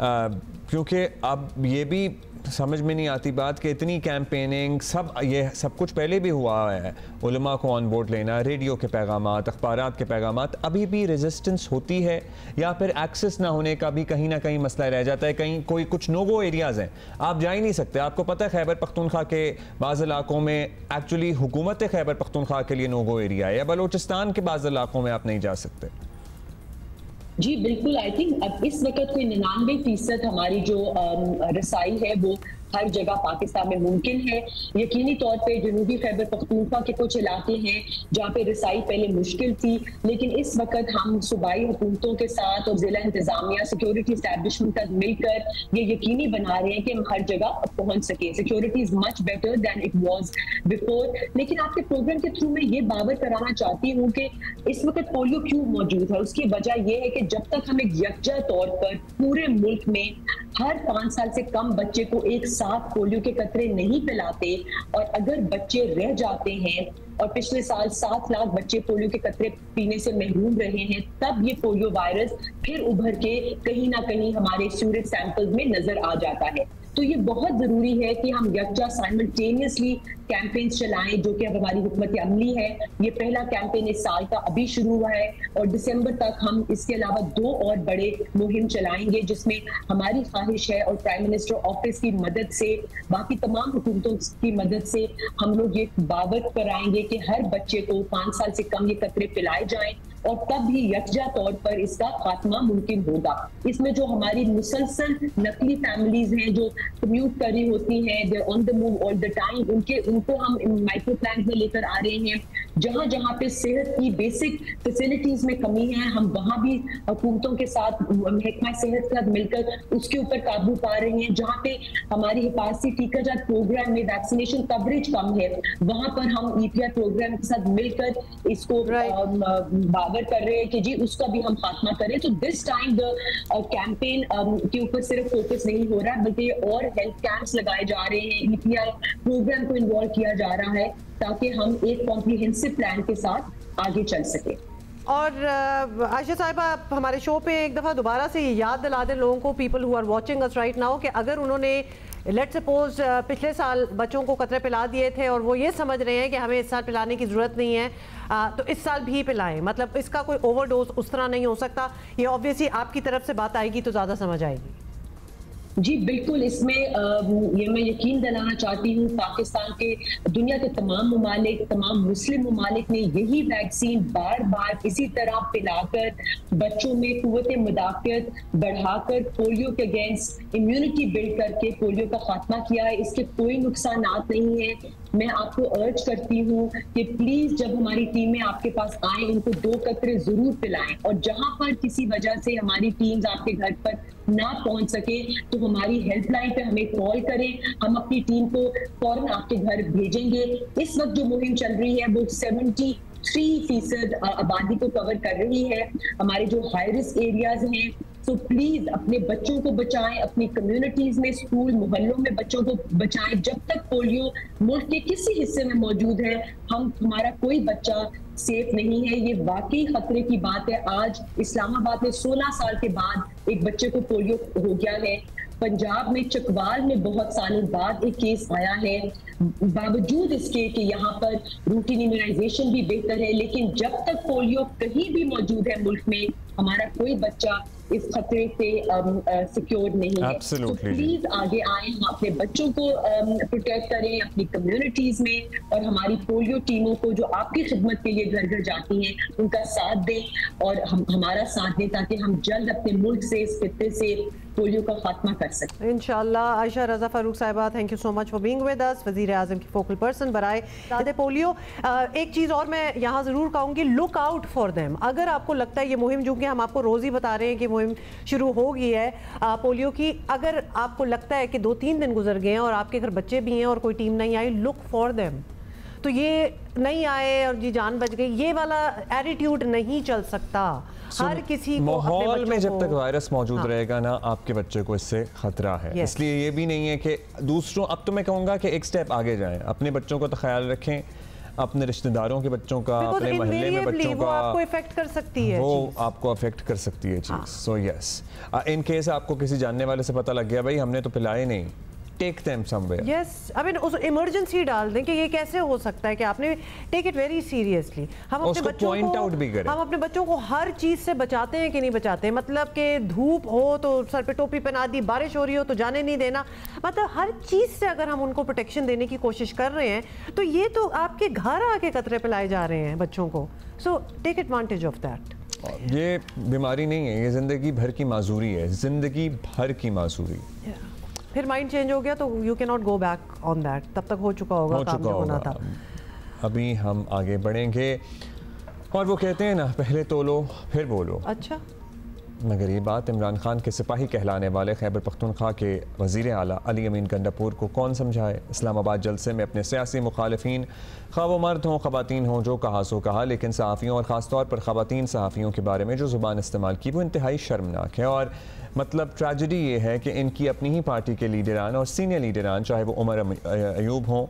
क्योंकि अब ये भी समझ में नहीं आती बात कि इतनी कैंपेनिंग ये सब कुछ पहले भी हुआ है, उलमा को ऑन बोर्ड लेना, रेडियो के पैगामात, अखबारात के पैगामात, अभी भी रेजिस्टेंस होती है या फिर एक्सेस ना होने का भी कहीं ना कहीं मसला रह जाता है? कहीं कोई कुछ नो-गो एरियाज़ हैं, आप जा ही नहीं सकते। आपको पता है खैबर पख्तूनख्वा के बाज़ इलाकों में एक्चुअली हुकूमत खैबर पख्तूनख्वा के लिए नो-गो एरिया है, या बलोचिस्तान के बाज़ इलाकों में आप नहीं जा सकते। जी बिल्कुल, आई थिंक अब इस वक्त कोई 99% हमारी जो रसाई है वो हर जगह पाकिस्तान में मुमकिन है। यकीनी तौर पे जनूबी खैबर पख्तूनख्वा के कुछ इलाके हैं जहाँ पे रसाई पहले मुश्किल थी, लेकिन इस वक्त हम सूबाई हुकूमतों के साथ और जिला इंतजामिया सिक्योरिटी एस्टैब्लिशमेंट तक मिलकर ये यकीनी बना रहे हैं कि हम हर जगह पहुंच सके। Security is much better than it was before. लेकिन आपके प्रोग्राम के थ्रू मैं ये बावर कराना चाहती हूँ कि इस वक्त पोलियो क्यों मौजूद है। उसकी वजह यह है कि जब तक हम एक यकजा तौर पर पूरे मुल्क में हर 5 साल से कम बच्चे को एक साथ पोलियो के कतरे नहीं पिलाते, और अगर बच्चे रह जाते हैं, और पिछले साल 7 लाख बच्चे पोलियो के कतरे पीने से महरूम रहे हैं, तब ये पोलियो वायरस फिर उभर के कहीं ना कहीं हमारे सीवरेज सैंपल्स में नजर आ जाता है। तो ये बहुत जरूरी है कि हम यकजा साइमल्टेनियसली कैंपेन्स चलाएं, जो कि अब हमारी हुकूमत अमली है। ये पहला कैंपेन इस साल का अभी शुरू हुआ है और दिसंबर तक हम इसके अलावा 2 और बड़े मुहिम चलाएंगे, जिसमें हमारी ख्वाहिश है और प्राइम मिनिस्टर ऑफिस की मदद से, बाकी तमाम हुकूमतों की मदद से हम लोग ये बावत कराएंगे कि हर बच्चे को 5 साल से कम ये कतरे पिलाए जाएं, और तब भी यकजा तौर पर इसका खात्मा मुमकिन होगा। इसमें जो हमारी मुसलसल नकली फैमिलीज हैं जो कम्यूट कर रही होती हैं, they on the move all the time, उनको हम माइक्रो प्लान में लेकर आ रहे हैं। जहां जहां पे सेहत की बेसिक फैसिलिटीज में कमी है, हम वहां भी हुकूमतों के साथ महकमा सेहत के साथ मिलकर उसके ऊपर काबू पा रहे हैं। जहां पे हमारी हिफाजती टीकाजात प्रोग्राम में वैक्सीनेशन कवरेज कम है, वहां पर हम ईपीआर प्रोग्राम के साथ मिलकर इसको कर रहे हैं कि जी उसका भी हम खात्मा करें। तो दिस टाइम द कैंपेन के ऊपर सिर्फ फोकस नहीं हो रहा, बल्कि और हेल्थ कैंप्स लगाए जा रहे हैं, ईपीआर प्रोग्राम को इन्वॉल्व किया जा रहा है, ताकि हम एक कॉम्प्रिहेंसिव प्लान के साथ आगे चल सके। और आयशा साहिबा, आप हमारे शो पे एक दफ़ा दोबारा से ये याद दिला दें लोगों को, people who are watching us right now, कि अगर उन्होंने लेट्स सपोज पिछले साल बच्चों को कतरे पिला दिए थे और वो ये समझ रहे हैं कि हमें इस साल पिलाने की ज़रूरत नहीं है, तो इस साल भी पिलाएं, मतलब इसका कोई ओवरडोज उस तरह नहीं हो सकता। ये ऑब्वियसली आपकी तरफ से बात आएगी तो ज़्यादा समझ आएगी। जी बिल्कुल, इसमें ये मैं यकीन दिलाना चाहती हूँ, पाकिस्तान के, दुनिया के तमाम ममालिक, तमाम मुस्लिम ममालिक ने यही वैक्सीन बार बार इसी तरह पिलाकर बच्चों में कुव्वत मुदाफ़ियत बढ़ाकर पोलियो के अगेंस्ट इम्यूनिटी बिल्ड करके पोलियो का खात्मा किया है। इसके कोई नुकसान नहीं है। मैं आपको अर्ज करती हूँ कि प्लीज जब हमारी टीमें आपके पास आए, इनको 2 कतरे जरूर पिलाएं, और जहां पर किसी वजह से हमारी टीम्स आपके घर पर ना पहुंच सके तो हमारी हेल्पलाइन पे हमें कॉल करें, हम अपनी टीम को फौरन आपके घर भेजेंगे। इस वक्त जो मुहिम चल रही है वो 73% आबादी को कवर कर रही है, हमारे जो हाई रिस्क एरियाज हैं। सो प्लीज अपने बच्चों को बचाएं, अपनी कम्युनिटीज में, स्कूल मोहल्लों में बच्चों को बचाएं। जब तक पोलियो मुल्क के किसी हिस्से में मौजूद है, हमारा कोई बच्चा सेफ नहीं है। ये वाकई खतरे की बात है। आज इस्लामाबाद में 16 साल के बाद एक बच्चे को पोलियो हो गया है। पंजाब में चकवाल में बहुत सालों बाद एक केस आया है, बावजूद इसके कि यहाँ पर रूटीन इम्यूनाइजेशन भी बेहतर है, लेकिन जब तक पोलियो कहीं भी मौजूद है मुल्क में, हमारा कोई बच्चा इस खतरे से सिक्योर नहीं है। तो प्लीज आगे आए, हम अपने बच्चों को प्रोटेक्ट करें अपनी कम्युनिटीज में, और हमारी पोलियो टीमों को जो आपकी खिदमत के लिए घर घर जाती हैं उनका साथ दें और हमारा साथ दें, ताकि हम जल्द अपने मुल्क से, इस खित्ते से पोलियो का खात्मा कर सकते हैं इंशाल्लाह। आयशा रज़ा फारूक साहिबा, thank you so much for being with us, वज़ीर आज़म की फोकल पर्सन बराए पोलियो। एक चीज़ और मैं यहाँ ज़रूर कहूँगी, लुक आउट फॉर देम। अगर आपको लगता है ये मुहिम, जो कि हम आपको रोज़ ही बता रहे हैं कि मुहिम शुरू हो गई है पोलियो की, अगर आपको लगता है कि 2-3 दिन गुजर गए हैं और आपके घर बच्चे भी हैं और कोई टीम नहीं आई, लुक फॉर देम। तो ये नहीं आए और जी जान बच गई, ये वाला एटीट्यूड नहीं चल सकता। हर किसी को माहौल में जब तक वायरस मौजूद रहेगा ना, आपके बच्चे को इससे खतरा है। इसलिए ये भी नहीं है कि दूसरों, अब तो मैं कहूँगा कि एक स्टेप आगे जाएं, अपने बच्चों को तो ख्याल रखें, अपने रिश्तेदारों के बच्चों का, अपने मोहल्ले में बच्चों का, आपको इफेक्ट कर सकती है, वो आपको अफेक्ट कर सकती है चीज़। सो यस, इन केस आपको किसी जानने वाले से पता लग गया भाई हमने तो पिलाए नहीं, take them somewhere. Yes, I mean उस इमरजेंसी डाल दें कि ये कैसे हो सकता है कि आपने टेक इट वेरी सीरियसली। हम अपने बच्चों पॉइंट आउट भी करें, हम अपने बच्चों को हर चीज से बचाते हैं कि नहीं बचाते, मतलब कि धूप हो तो सर पे टोपी पहना दी, बारिश हो रही हो तो जाने नहीं देना, मतलब हर चीज से अगर हम उनको प्रोटेक्शन देने की कोशिश कर रहे हैं तो ये तो आपके घर आके कतरे पिलाए जा रहे हैं बच्चों को। So take advantage of that. ये बीमारी नहीं है, ये जिंदगी भर की माजूरी है, जिंदगी भर की माजूरी। फिर माइंड चेंज हो गया तो you can not go back on that, तब तक हो चुका होगा काम जो होना था। अभी हम आगे बढ़ेंगे और वो कहते हैं ना पहले तोलो फिर बोलो। अच्छा, मगर ये बात इमरान खान के सिपाही कहलाने वाले खैबर पख्तूनख्वा के वज़ीर आला अली अमीन गंडापुर को कौन समझाए। इस्लामाबाद जलसे में अपने सियासी मुखालिफिन, खा वो मर्द हों ख़वातीन हों, जो कहा सो कहा, लेकिन सहाफ़ियों और ख़ास तौर पर ख़वातीन सहाफ़ियों के बारे में जो ज़ुबान इस्तेमाल की वो इंतहाई शर्मनाक है। और मतलब ट्रेजेडी ये है कि इनकी अपनी ही पार्टी के लीडरान और सीनियर लीडरान, चाहे वो उमर अयूब हों,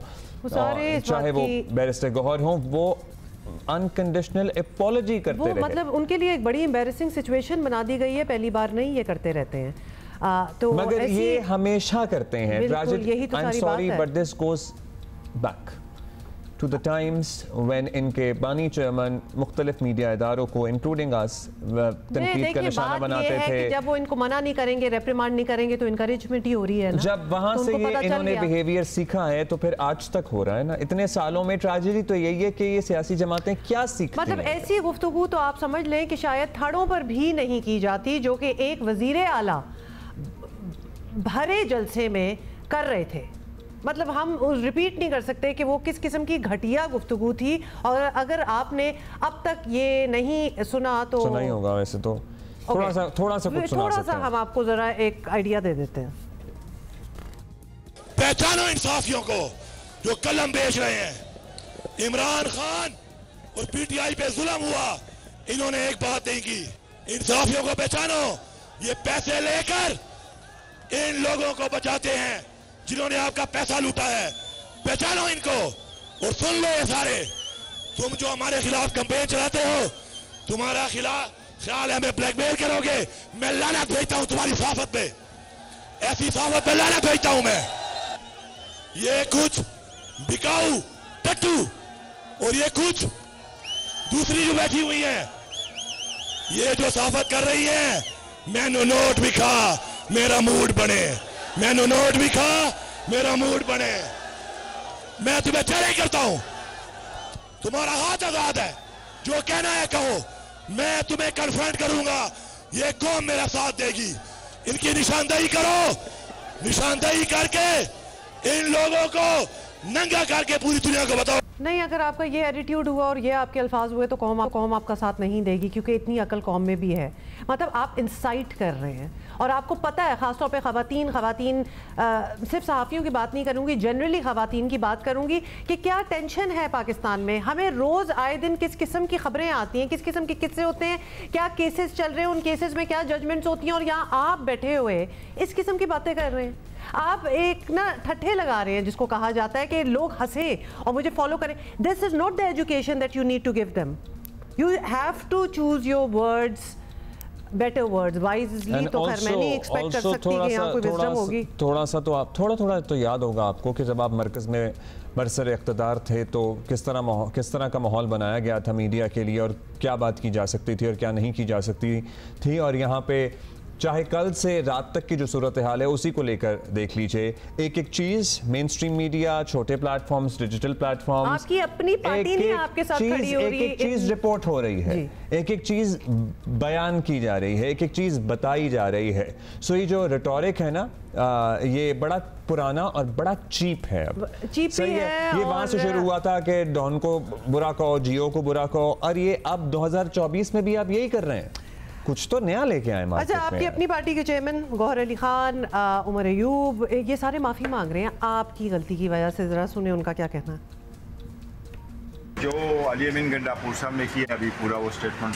चाहे वो बैरिस्टर गौहर हों, वो अनकंडीशनल अपॉलॉजी करते रहे। मतलब उनके लिए एक बड़ी एम्बैरेसिंग सिचुएशन बना दी गई है, पहली बार नहीं ये करते रहते हैं। तो मगर ये हमेशा करते हैं। यही तो सारी बात है। But this goes back to the times when इनके बानी चेयरमैन मुख्तलिफ मीडिया इदारों को इंक्लूडिंग अस तनकीद का निशाना बनाते थे। जब वो इनको मना नहीं करेंगे, रेप्रिमांड नहीं करेंगे तो इनकरेजमेंट ही हो रही है ना। जब वहां से ये इन्होंने बिहेवियर सीखा है तो फिर आज तक हो रहा है ना। इतने सालों में ट्रेजेडी तो यही है कि ये सियासी जमातें क्या सीखती हैं। मतलब ऐसी गुफ्तगू तो आप समझ लें कि शायद थड़ों पर भी नहीं की जाती, जो कि एक वजीर आला भरे जलसे में कर रहे थे। मतलब हम रिपीट नहीं कर सकते कि वो किस किस्म की घटिया गुफ्तगू थी। और अगर आपने अब तक ये नहीं सुना तो सुना ही होगा वैसे तो। थोड़ा सा थोड़ा सा हम आपको जरा एक आइडिया दे देते हैं। पहचानो इंसाफियों को जो कलम बेच रहे हैं। इमरान खान और पीटीआई पे जुल्म हुआ, इन्होंने एक बात नहीं की। इंसाफियों को पहचानो, ये पैसे लेकर इन लोगों को बचाते हैं जिन्होंने आपका पैसा लूटा है। पहचानो इनको और सुन लो ये सारे, तुम जो हमारे खिलाफ कैंपेन चलाते हो, तुम्हारा ख्याल है हमें ब्लैकमेल करोगे। मैं लानत भेजता हूं तुम्हारी साफत पे, ऐसी साफत पे लानत भेजता हूं मैं। ये कुछ बिकाऊ टट्टू और ये कुछ दूसरी जो बैठी हुई है, ये जो साफत कर रही है, मैंने नोट भी खा मेरा मूड बने, मैंने नोट भी खा मेरा मूड बने। मैं तुम्हें चैलेंज करता हूं, तुम्हारा हाथ आजाद है, जो कहना है कहो, मैं तुम्हें कन्फ्रंट करूंगा। ये कौम मेरा साथ देगी। इनकी निशानदेही करो, निशानदेही करके इन लोगों को नंगा करके पूरी दुनिया को बताओ। नहीं, अगर आपका ये एटीट्यूड हुआ और ये आपके अल्फाज हुए तो कौम आपका साथ नहीं देगी, क्योंकि इतनी अकल कौम में भी है। मतलब आप इंसाइट कर रहे हैं और आपको पता है, ख़ासतौर पे ख़वातीन सिर्फ सहाफ़ियों की बात नहीं करूँगी, जनरली ख़वातीन की बात करूँगी कि क्या टेंशन है पाकिस्तान में। हमें रोज़ आए दिन किस किस्म की खबरें आती हैं, किस किस्म के किस्से होते हैं, क्या केसेस चल रहे हैं, उन केसेस में क्या जजमेंट्स होती हैं, और यहाँ आप बैठे हुए इस किस्म की बातें कर रहे हैं। आप एक ना ठट्ठे लगा रहे हैं जिसको कहा जाता है कि लोग हंसे और मुझे फॉलो करें। This is not the education that you need to give them. You have to choose your words, better words, wisely. तो खैर मैं नहीं एक्सपेक्ट कर सकती कि यहाँ कोई विजडम होगी। थोड़ा सा तो आप थोड़ा तो याद होगा आपको कि जब आप मरकज़ में बरसर इक़्तिदार थे तो किस तरह का माहौल बनाया गया था मीडिया के लिए, और क्या बात की जा सकती थी और क्या नहीं की जा सकती थी। और यहाँ पे चाहे कल से रात तक की जो सूरत हाल है उसी को लेकर देख लीजिए। एक एक चीज, मेन स्ट्रीम मीडिया, छोटे प्लेटफॉर्म्स, डिजिटल प्लेटफॉर्म्स, आपकी अपनी पार्टी नहीं आपके साथ खड़ी हो रही है, एक एक चीज रिपोर्ट हो रही है, एक एक चीज बयान की जा रही है, एक एक चीज बताई जा रही है। सो ये जो रिटोरिक है ना, ये बड़ा पुराना और बड़ा चीप है। अब चीप सही है। ये वहां से शुरू हुआ था कि डॉन को बुरा कहो, जियो को बुरा कहो, और ये अब 2024 में भी आप यही कर रहे हैं। कुछ तो नया लेके आए मार्केट में। अच्छा, आपकी अपनी पार्टी के चेयरमैन गौहर अली खान, उमर अयूब, ये सारे माफ़ी मांग रहे हैं आपकी गलती की वजह से। ज़रा सुने उनका क्या कहना है। जो अली अमीन गंडापुर साहब ने किया अभी पूरा वो स्टेटमेंट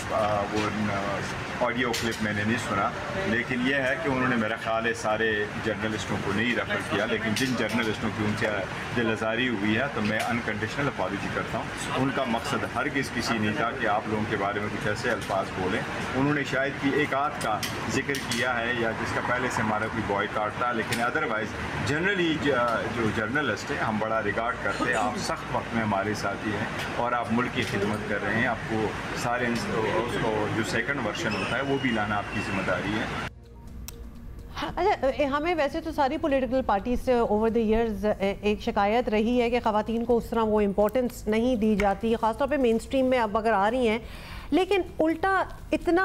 वो ऑडियो क्लिप मैंने नहीं सुना, लेकिन यह है कि उन्होंने मेरा ख्याल है सारे जर्नलिस्टों को नहीं रेफर किया, लेकिन जिन जर्नलिस्टों की उनसे दिल आज़ारी हुई है तो मैं अनकंडीशनल अपॉलॉजी करता हूँ। उनका मकसद हरगिज़ किसी नहीं था कि आप लोगों के बारे में कुछ ऐसे अल्फाज बोलें। उन्होंने शायद कि एक आध का जिक्र किया है या जिसका पहले से हमारा कोई बॉयकॉट था, लेकिन अदरवाइज़ जनरली जो जर्नलिस्ट है हम बड़ा रिगार्ड करते हैं। आप सख्त वक्त में हमारे साथी हैं और आप मुल्क की खिदमत कर रहे हैं। आपको सारे उसको जो सेकंड वर्जन होता है वो भी लाना आपकी जिम्मेदारी है। अच्छा, हमें वैसे तो सारी पॉलिटिकल पार्टी से ओवर द इयर्स एक शिकायत रही है कि ख़वातीन को उस तरह वो इम्पोर्टेंस नहीं दी जाती, ख़ासतौर पे मेन स्ट्रीम में अब अगर आ रही हैं, लेकिन उल्टा इतना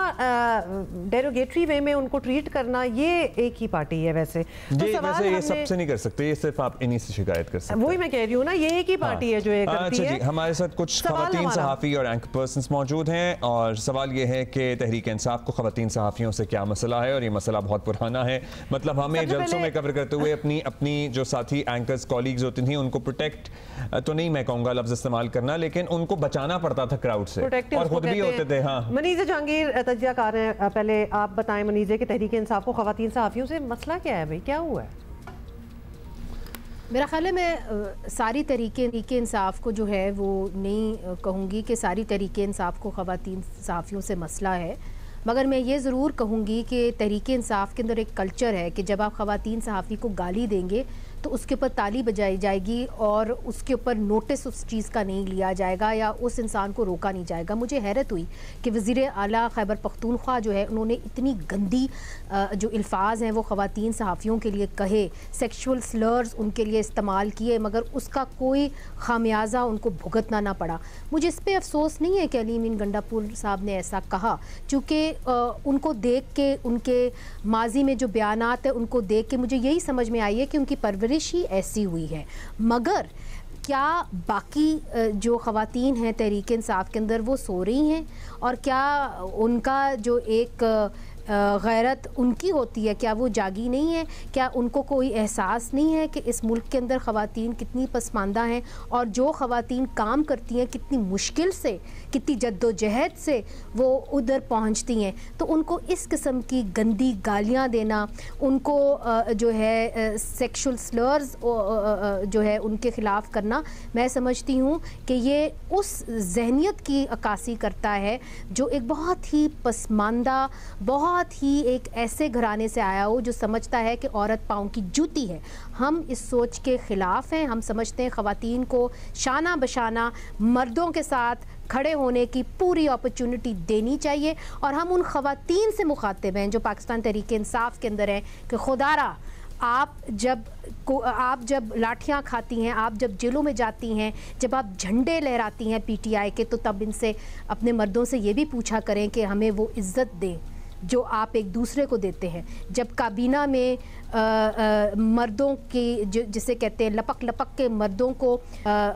डेरोगेटरी वे में उनको ट्रीट करना, ये एक ही पार्टी है वैसे तो वैसे ये सबसे नहीं कर सकते, ये सिर्फ आप इन्हीं से शिकायत कर सकते हैं। वही मैं कह रही हूँ ना, ये एक ही पार्टी है जो ये करती है। हमारे साथ कुछ ख़वातीन सहाफ़ी और एंकर पर्सन्स मौजूद हैं और सवाल ये है कि तहरीक इंसाफ को ख़वातीन सहाफ़ियों से क्या मसला है, और ये मसला बहुत पुराना है। मतलब हमें जलसों में कवर करते हुए अपनी जो साथी एंकर्स कॉलीग्स होती थी उनको प्रोटेक्ट तो नहीं मैं कहूँगा लफ्ज़ इस्तेमाल करना, लेकिन उनको बचाना पड़ता था क्राउड से और खुद भी होते थे। हाँ, मनीज़ जहांगीर तज्ज़ियाकार हैं, पहले आप बताएं मनीज़ कि तहरीक इंसाफ को ख़वातीन सहाफ़ियों से मसला क्या है भाई, क्या हुआ है? मेरा ख्याल है मैं सारी तहरीक इंसाफ को जो है वो नहीं कहूँगी कि सारी तहरीक इंसाफ को ख़वातीन सहाफ़ियों से मसला है, मगर मैं ये ज़रूर कहूँगी कि तहरीक इंसाफ के अंदर एक कल्चर है कि जब आप ख़वातीन सहाफ़ी को गाली देंगे तो उसके ऊपर ताली बजाई जाएगी और उसके ऊपर नोटिस उस चीज़ का नहीं लिया जाएगा या उस इंसान को रोका नहीं जाएगा। मुझे हैरत हुई कि वज़ीर आला खैबर पख्तूनख्वा जो है उन्होंने इतनी गंदी जो अल्फाज हैं वो ख़वातीन सहाफ़ियों के लिए कहे, सेक्शुअल स्लर्स उनके लिए इस्तेमाल किए, मगर उसका कोई खामियाजा उनको भुगतना ना पड़ा। मुझे इस पर अफसोस नहीं है कि अली अमीन गंडापुर साहब ने ऐसा कहा, चूँकि उनको देख के, उनके माजी में जो बयानात है उनको देख के मुझे यही समझ में आई है कि उनकी परवरिश ही ऐसी हुई है। मगर क्या बाकी जो ख़वातीन हैं तहरीक इंसाफ के अंदर वो सो रही हैं, और क्या उनका जो एक गैरत उनकी होती है, क्या वो जागी नहीं है? क्या उनको कोई एहसास नहीं है कि इस मुल्क के अंदर ख़वातीन कितनी पसमानदा हैं और जो ख़वातीन काम करती हैं कितनी मुश्किल से, कितनी जद्दोजहद से वो उधर पहुंचती हैं? तो उनको इस किस्म की गंदी गालियां देना, उनको जो है सेक्शुअल स्लर्स जो है उनके ख़िलाफ़ करना, मैं समझती हूँ कि ये उस जहनियत की अक्कासी करता है जो एक बहुत ही पसमानदा, बहुत ही एक ऐसे घराने से आया हो जो समझता है कि औरत पाँव की जूती है। हम इस सोच के ख़िलाफ़ हैं। हम समझते हैं ख़वातीन को शाना बशाना मर्दों के साथ खड़े होने की पूरी अपॉर्चुनिटी देनी चाहिए, और हम उन ख़वातीन से मुखातिब हैं जो पाकिस्तान तहरीक इंसाफ के अंदर हैं कि खुदारा आप जब लाठियां खाती हैं, आप जब जेलों में जाती हैं, जब आप झंडे लहराती हैं पीटीआई के, तो तब इनसे अपने मर्दों से ये भी पूछा करें कि हमें वो इज़्ज़त दें जो आप एक दूसरे को देते हैं। जब काबीना में मर्दों की जिसे कहते हैं लपक लपक के मर्दों को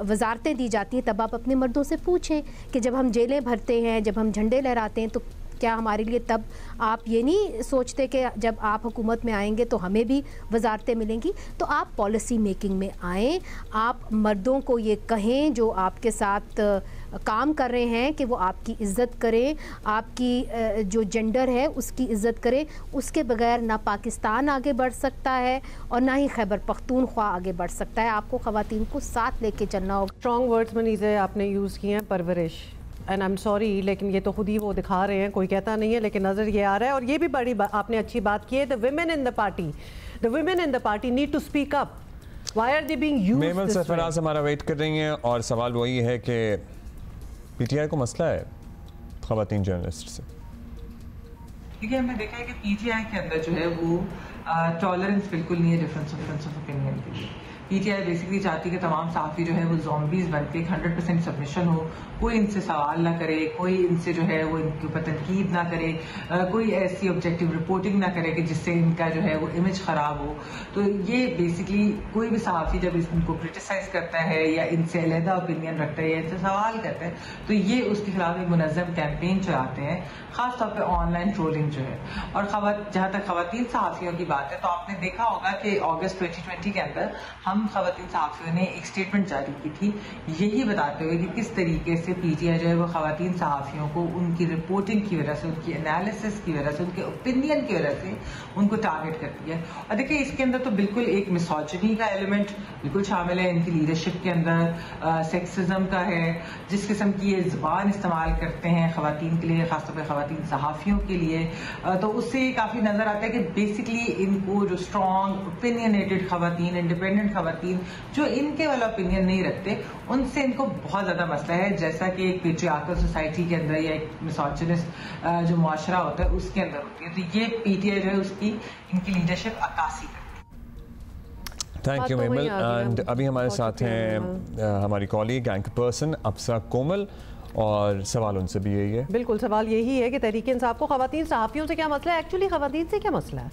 वजारतें दी जाती हैं, तब आप अपने मर्दों से पूछें कि जब हम जेलें भरते हैं, जब हम झंडे लहराते हैं, तो क्या हमारे लिए तब आप ये नहीं सोचते कि जब आप हुकूमत में आएंगे तो हमें भी वजारतें मिलेंगी? तो आप पॉलिसी मेकिंग में आएँ, आप मर्दों को ये कहें जो आपके साथ काम कर रहे हैं कि वो आपकी इज़्ज़त करें, आपकी जो जेंडर है उसकी इज़्ज़त करें। उसके बगैर ना पाकिस्तान आगे बढ़ सकता है और ना ही खैबर पख्तूनख्वा आगे बढ़ सकता है। आपको ख़वातीन को साथ लेके चलना होगा। स्ट्रॉन्ग वर्ड्स मनीज़े आपने यूज़ किए हैं, परवरिश, एंड आई एम सॉरी, लेकिन ये तो खुद ही वो दिखा रहे हैं, कोई कहता नहीं है, लेकिन नज़र ये आ रहा है। और ये भी बड़ी आपने अच्छी बात की है, the women in the party need to speak up. Why are they being used? Memon Sarfaraz हमारा वेट कर रही हैं और सवाल वही है कि पीटीआई को मसला है ख़वातीन जर्नलिस्ट से। देखिए, हमने देखा है कि पीटीआई के अंदर जो है वो टॉलरेंस बिल्कुल नहीं है डिफरेंस ऑफ ओपिनियन के लिए। पीटीआई बेसिकली चाहती है कि तमाम सहाफ़ी जो है वो ज़ॉम्बीज़ बन के 100% सबमिशन हो, कोई इनसे सवाल ना करे, कोई इनसे जो है वो इनके ऊपर तनकीद ना करे, कोई ऐसी ऑब्जेक्टिव रिपोर्टिंग ना करे कि जिससे इनका जो है वो इमेज ख़राब हो। तो ये बेसिकली कोई भी सहाफ़ी जब इनको क्रिटिसाइज़ करता है या इनसे अलहदा ओपिनियन रखता है या इनसे सवाल करता है, तो ये उसके खिलाफ एक मुनज़्ज़म कैंपेन चलाते हैं, ख़ास तौर पर ऑनलाइन ट्रोलिंग जो है। और जहाँ तक ख़वातीन सहाफ़ियों की बात है, तो आपने देखा होगा कि अगस्त 2020 के अंदर हम तमाम खवातीन सहाफ़ियों ने एक स्टेटमेंट जारी की थी, यही बताते हुए कि किस तरीके से पीटीआई जो है वो खवातीन सहाफ़ियों को उनकी रिपोर्टिंग की वजह से, उनकी एनालिसिस की वजह से, उनके ओपिनियन की वजह से उनको टारगेट करती है। और देखिए इसके अंदर तो बिल्कुल एक मिसोजिनी का एलिमेंट बिल्कुल शामिल है, इनकी लीडरशिप के अंदर सेक्सिज्म का है, जिस किस्म की ये ज़बान इस्तेमाल करते हैं खवातीन के लिए, खासतौर पर खवातीन सहाफ़ियों के लिए, तो उससे काफ़ी नज़र आता है कि बेसिकली इनको जो स्ट्रॉन्ग ओपिनियनेटेड खवातीन, इंडिपेंडेंट खवातीन जो इनके वाला ओपिनियन नहीं रखते, उनसे इनको बहुत ज़्यादा मसला है, जैसा कि एक पेट्रियार्कल सोसाइटी के अंदर या एक मिसोजिनिस्ट जो मुआशरा होता है उसके अंदर होती है। तो ये पीटीआई जो है उसकी इनकी लीडरशिप अक्कासी करती है। Thank you mammal. एंड अभी हमारे साथ हैं हमारी कॉलीग एंकर पर्सन अफसा कोमल, और सवाल उनसे भी यही है। बिल्कुल, सवाल यही है कि तहरीक इंसाफ को खवातीन सहाफ़ियों से क्या मसला है, एक्चुअली खवातीन से क्या मसला है?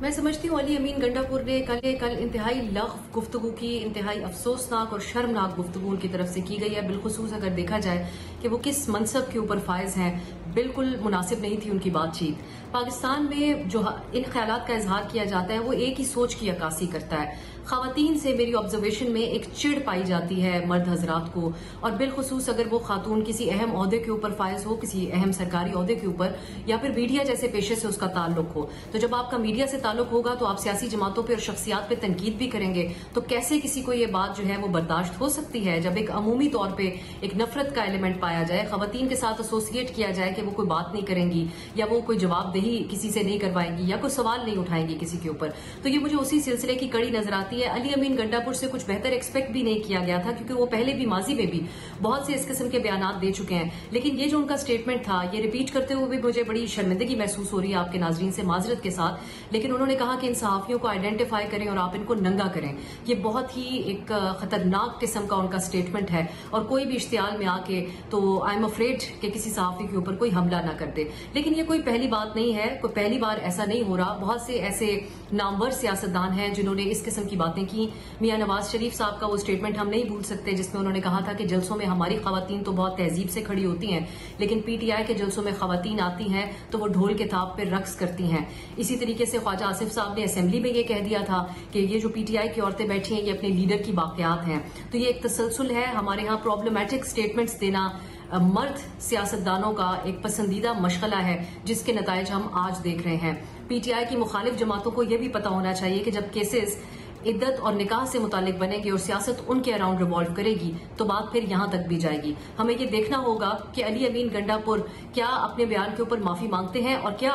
मैं समझती हूँ अली अमीन गंडापुर ने कल इंतहाई लग़्व गुफ्तगू की, इंतहाई अफसोसनाक और शर्मनाक गुफ्तगू उनकी तरफ से की गई है। बिलखुसूस अगर देखा जाए कि वो किस मनसब के ऊपर फायज हैं, बिल्कुल मुनासिब नहीं थी उनकी बातचीत। पाकिस्तान में जो इन ख्यालात का इजहार किया जाता है वो एक ही सोच की अक्कासी करता है। खवातीन से मेरी ऑब्जर्वेशन में एक चिड़ पाई जाती है मर्द हजरात को, और बिलखुसूस अगर वो खातून किसी अहम ओहदे के ऊपर फायज हो, किसी अहम सरकारी ओहदे के ऊपर, या फिर मीडिया जैसे पेशे से उसका ताल्लुक हो। तो जब आपका मीडिया से ताल्लुक होगा तो आप सियासी जमातों पर और शख्सियात पर तनकीद भी करेंगे। तो कैसे किसी को ये बात जो है वो बर्दाश्त हो सकती है जब एक अमूमी तौर पर एक नफरत का एलिमेंट पाया जाए, खवातीन के साथ एसोसिएट किया जाए कि वो कोई बात नहीं करेंगी, या वो कोई जवाबदेही किसी से नहीं करवाएंगी, या कोई सवाल नहीं उठाएंगी किसी के ऊपर। तो ये मुझे उसी सिलसिले की कड़ी नजर आती है। अली अमीन गंडापुर से कुछ बेहतर एक्सपेक्ट भी नहीं किया गया था, क्योंकि वो पहले भी माजी में भी बहुत से इस किस्म के बयानात दे चुके हैं। लेकिन ये जो उनका स्टेटमेंट था, ये रिपीट करते हुए भी मुझे बड़ी शर्मिंदगी महसूस हो रही है आपके नाजरीन से, माजरत के साथ। लेकिन उन्होंने कहा कि इन सहाफियों को आइडेंटिफाई करें और आप इनको नंगा करें। ये बहुत ही एक खतरनाक किस्म का उनका स्टेटमेंट है, और कोई भी इश्तियाल में आके तो आई एम अफ्रेड कि किसी सहाफी के ऊपर कोई हमला ना कर दे। लेकिन ये कोई पहली बात नहीं है, कोई पहली बार ऐसा नहीं हो रहा। बहुत से ऐसे नामवर सियासतदान हैं जिन्होंने इस किस्म की बातें की। मियां नवाज शरीफ साहब का वो स्टेटमेंट हम नहीं भूल सकते, जिसमें उन्होंने कहा था कि जलसों में हमारी खवातीन तो बहुत तहजीब से खड़ी होती हैं, लेकिन पीटीआई के जलसों में खवातीन आती हैं तो वो ढोल के ताप पर रक्स करती हैं। इसी तरीके से ख्वाजा आसिफ साहब ने असेंबली में ये कह दिया था कि ये जो पीटीआई की औरतें बैठी हैं ये अपने लीडर की बाक़ियात हैं। तो ये एक तसलसल है। हमारे यहाँ प्रॉब्लमेटिक स्टेटमेंट्स देना मर्द सियासतदानों का एक पसंदीदा मशगला है, जिसके नताइज हम आज देख रहे हैं। पीटीआई की मुखालिफ जमातों को यह भी पता होना चाहिए कि जब केसेस इद्दत और निकाह से मुतालिक बनेंगे और सियासत उनके अराउंड रिवॉल्व करेगी तो बात फिर यहाँ तक भी जाएगी। हमें ये देखना होगा कि अली अमीन गंडापुर क्या अपने बयान के ऊपर माफी मांगते हैं, और क्या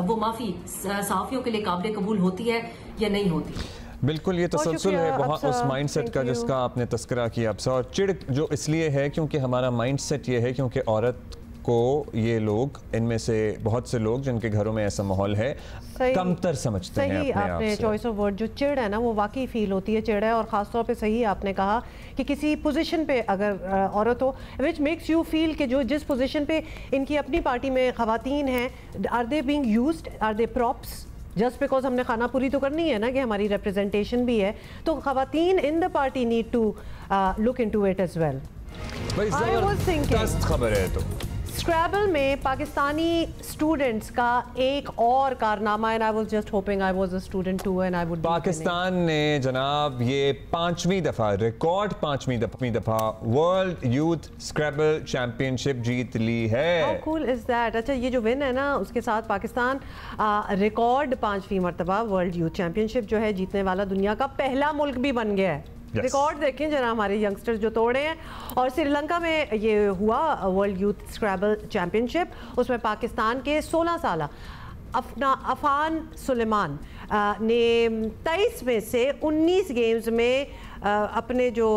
वो माफी सहाफियों के लिए काबिल कबूल होती है या नहीं होती। बिल्कुल, ये तसलसल है वहाँ उस माइंडसेट का जिसका आपने तस्करा किया अफसा। और चिड़ जो इसलिए है क्योंकि हमारा माइंडसेट ये है, क्योंकि औरत को ये लोग, इनमें से बहुत से लोग जिनके घरों में ऐसा माहौल है, कमतर समझते हैं अपने आप से। आपने चॉइस ऑफ वर्ड जो चिड़ है ना वो वाकई फील होती है, चिड़ है। और ख़ासतौर पे सही आपने कहा कि किसी पोजीशन पे अगर औरत हो, विच मेक्स यू फील कि जो जिस पोजीशन पे इनकी अपनी पार्टी में ख़वातीन हैं, are they being used, are they props just because हमने खाना पूरी तो करनी है ना कि हमारी रिप्रेजेंटेशन भी है। तो ख़वातीन in the party need to look into it as well. जबरदस्त खबर है। तो स्क्रैबल में पाकिस्तानी स्टूडेंट्स का एक और कारनामा, and I was just hoping I was a student too and I would. Pakistan ने जनाब ये 5वीं दफा, रिकॉर्ड 5वीं दफा वर्ल्ड यूथ स्क्रैबल चैंपियनशिप जीत ली है। How cool is that. अच्छा, ये जो विन है ना उसके साथ पाकिस्तान रिकॉर्ड 5वीं मरतबा वर्ल्ड यूथ चैंपियनशिप जो है जीतने वाला दुनिया का पहला मुल्क भी बन गया है। रिकॉर्ड देखें जरा हमारे यंगस्टर्स जो तोड़े हैं। और श्रीलंका में ये हुआ वर्ल्ड यूथ स्क्रैबल चैंपियनशिप, उसमें पाकिस्तान के 16 साल अफान सुलेमान ने 23 में से 19 गेम्स में अपने जो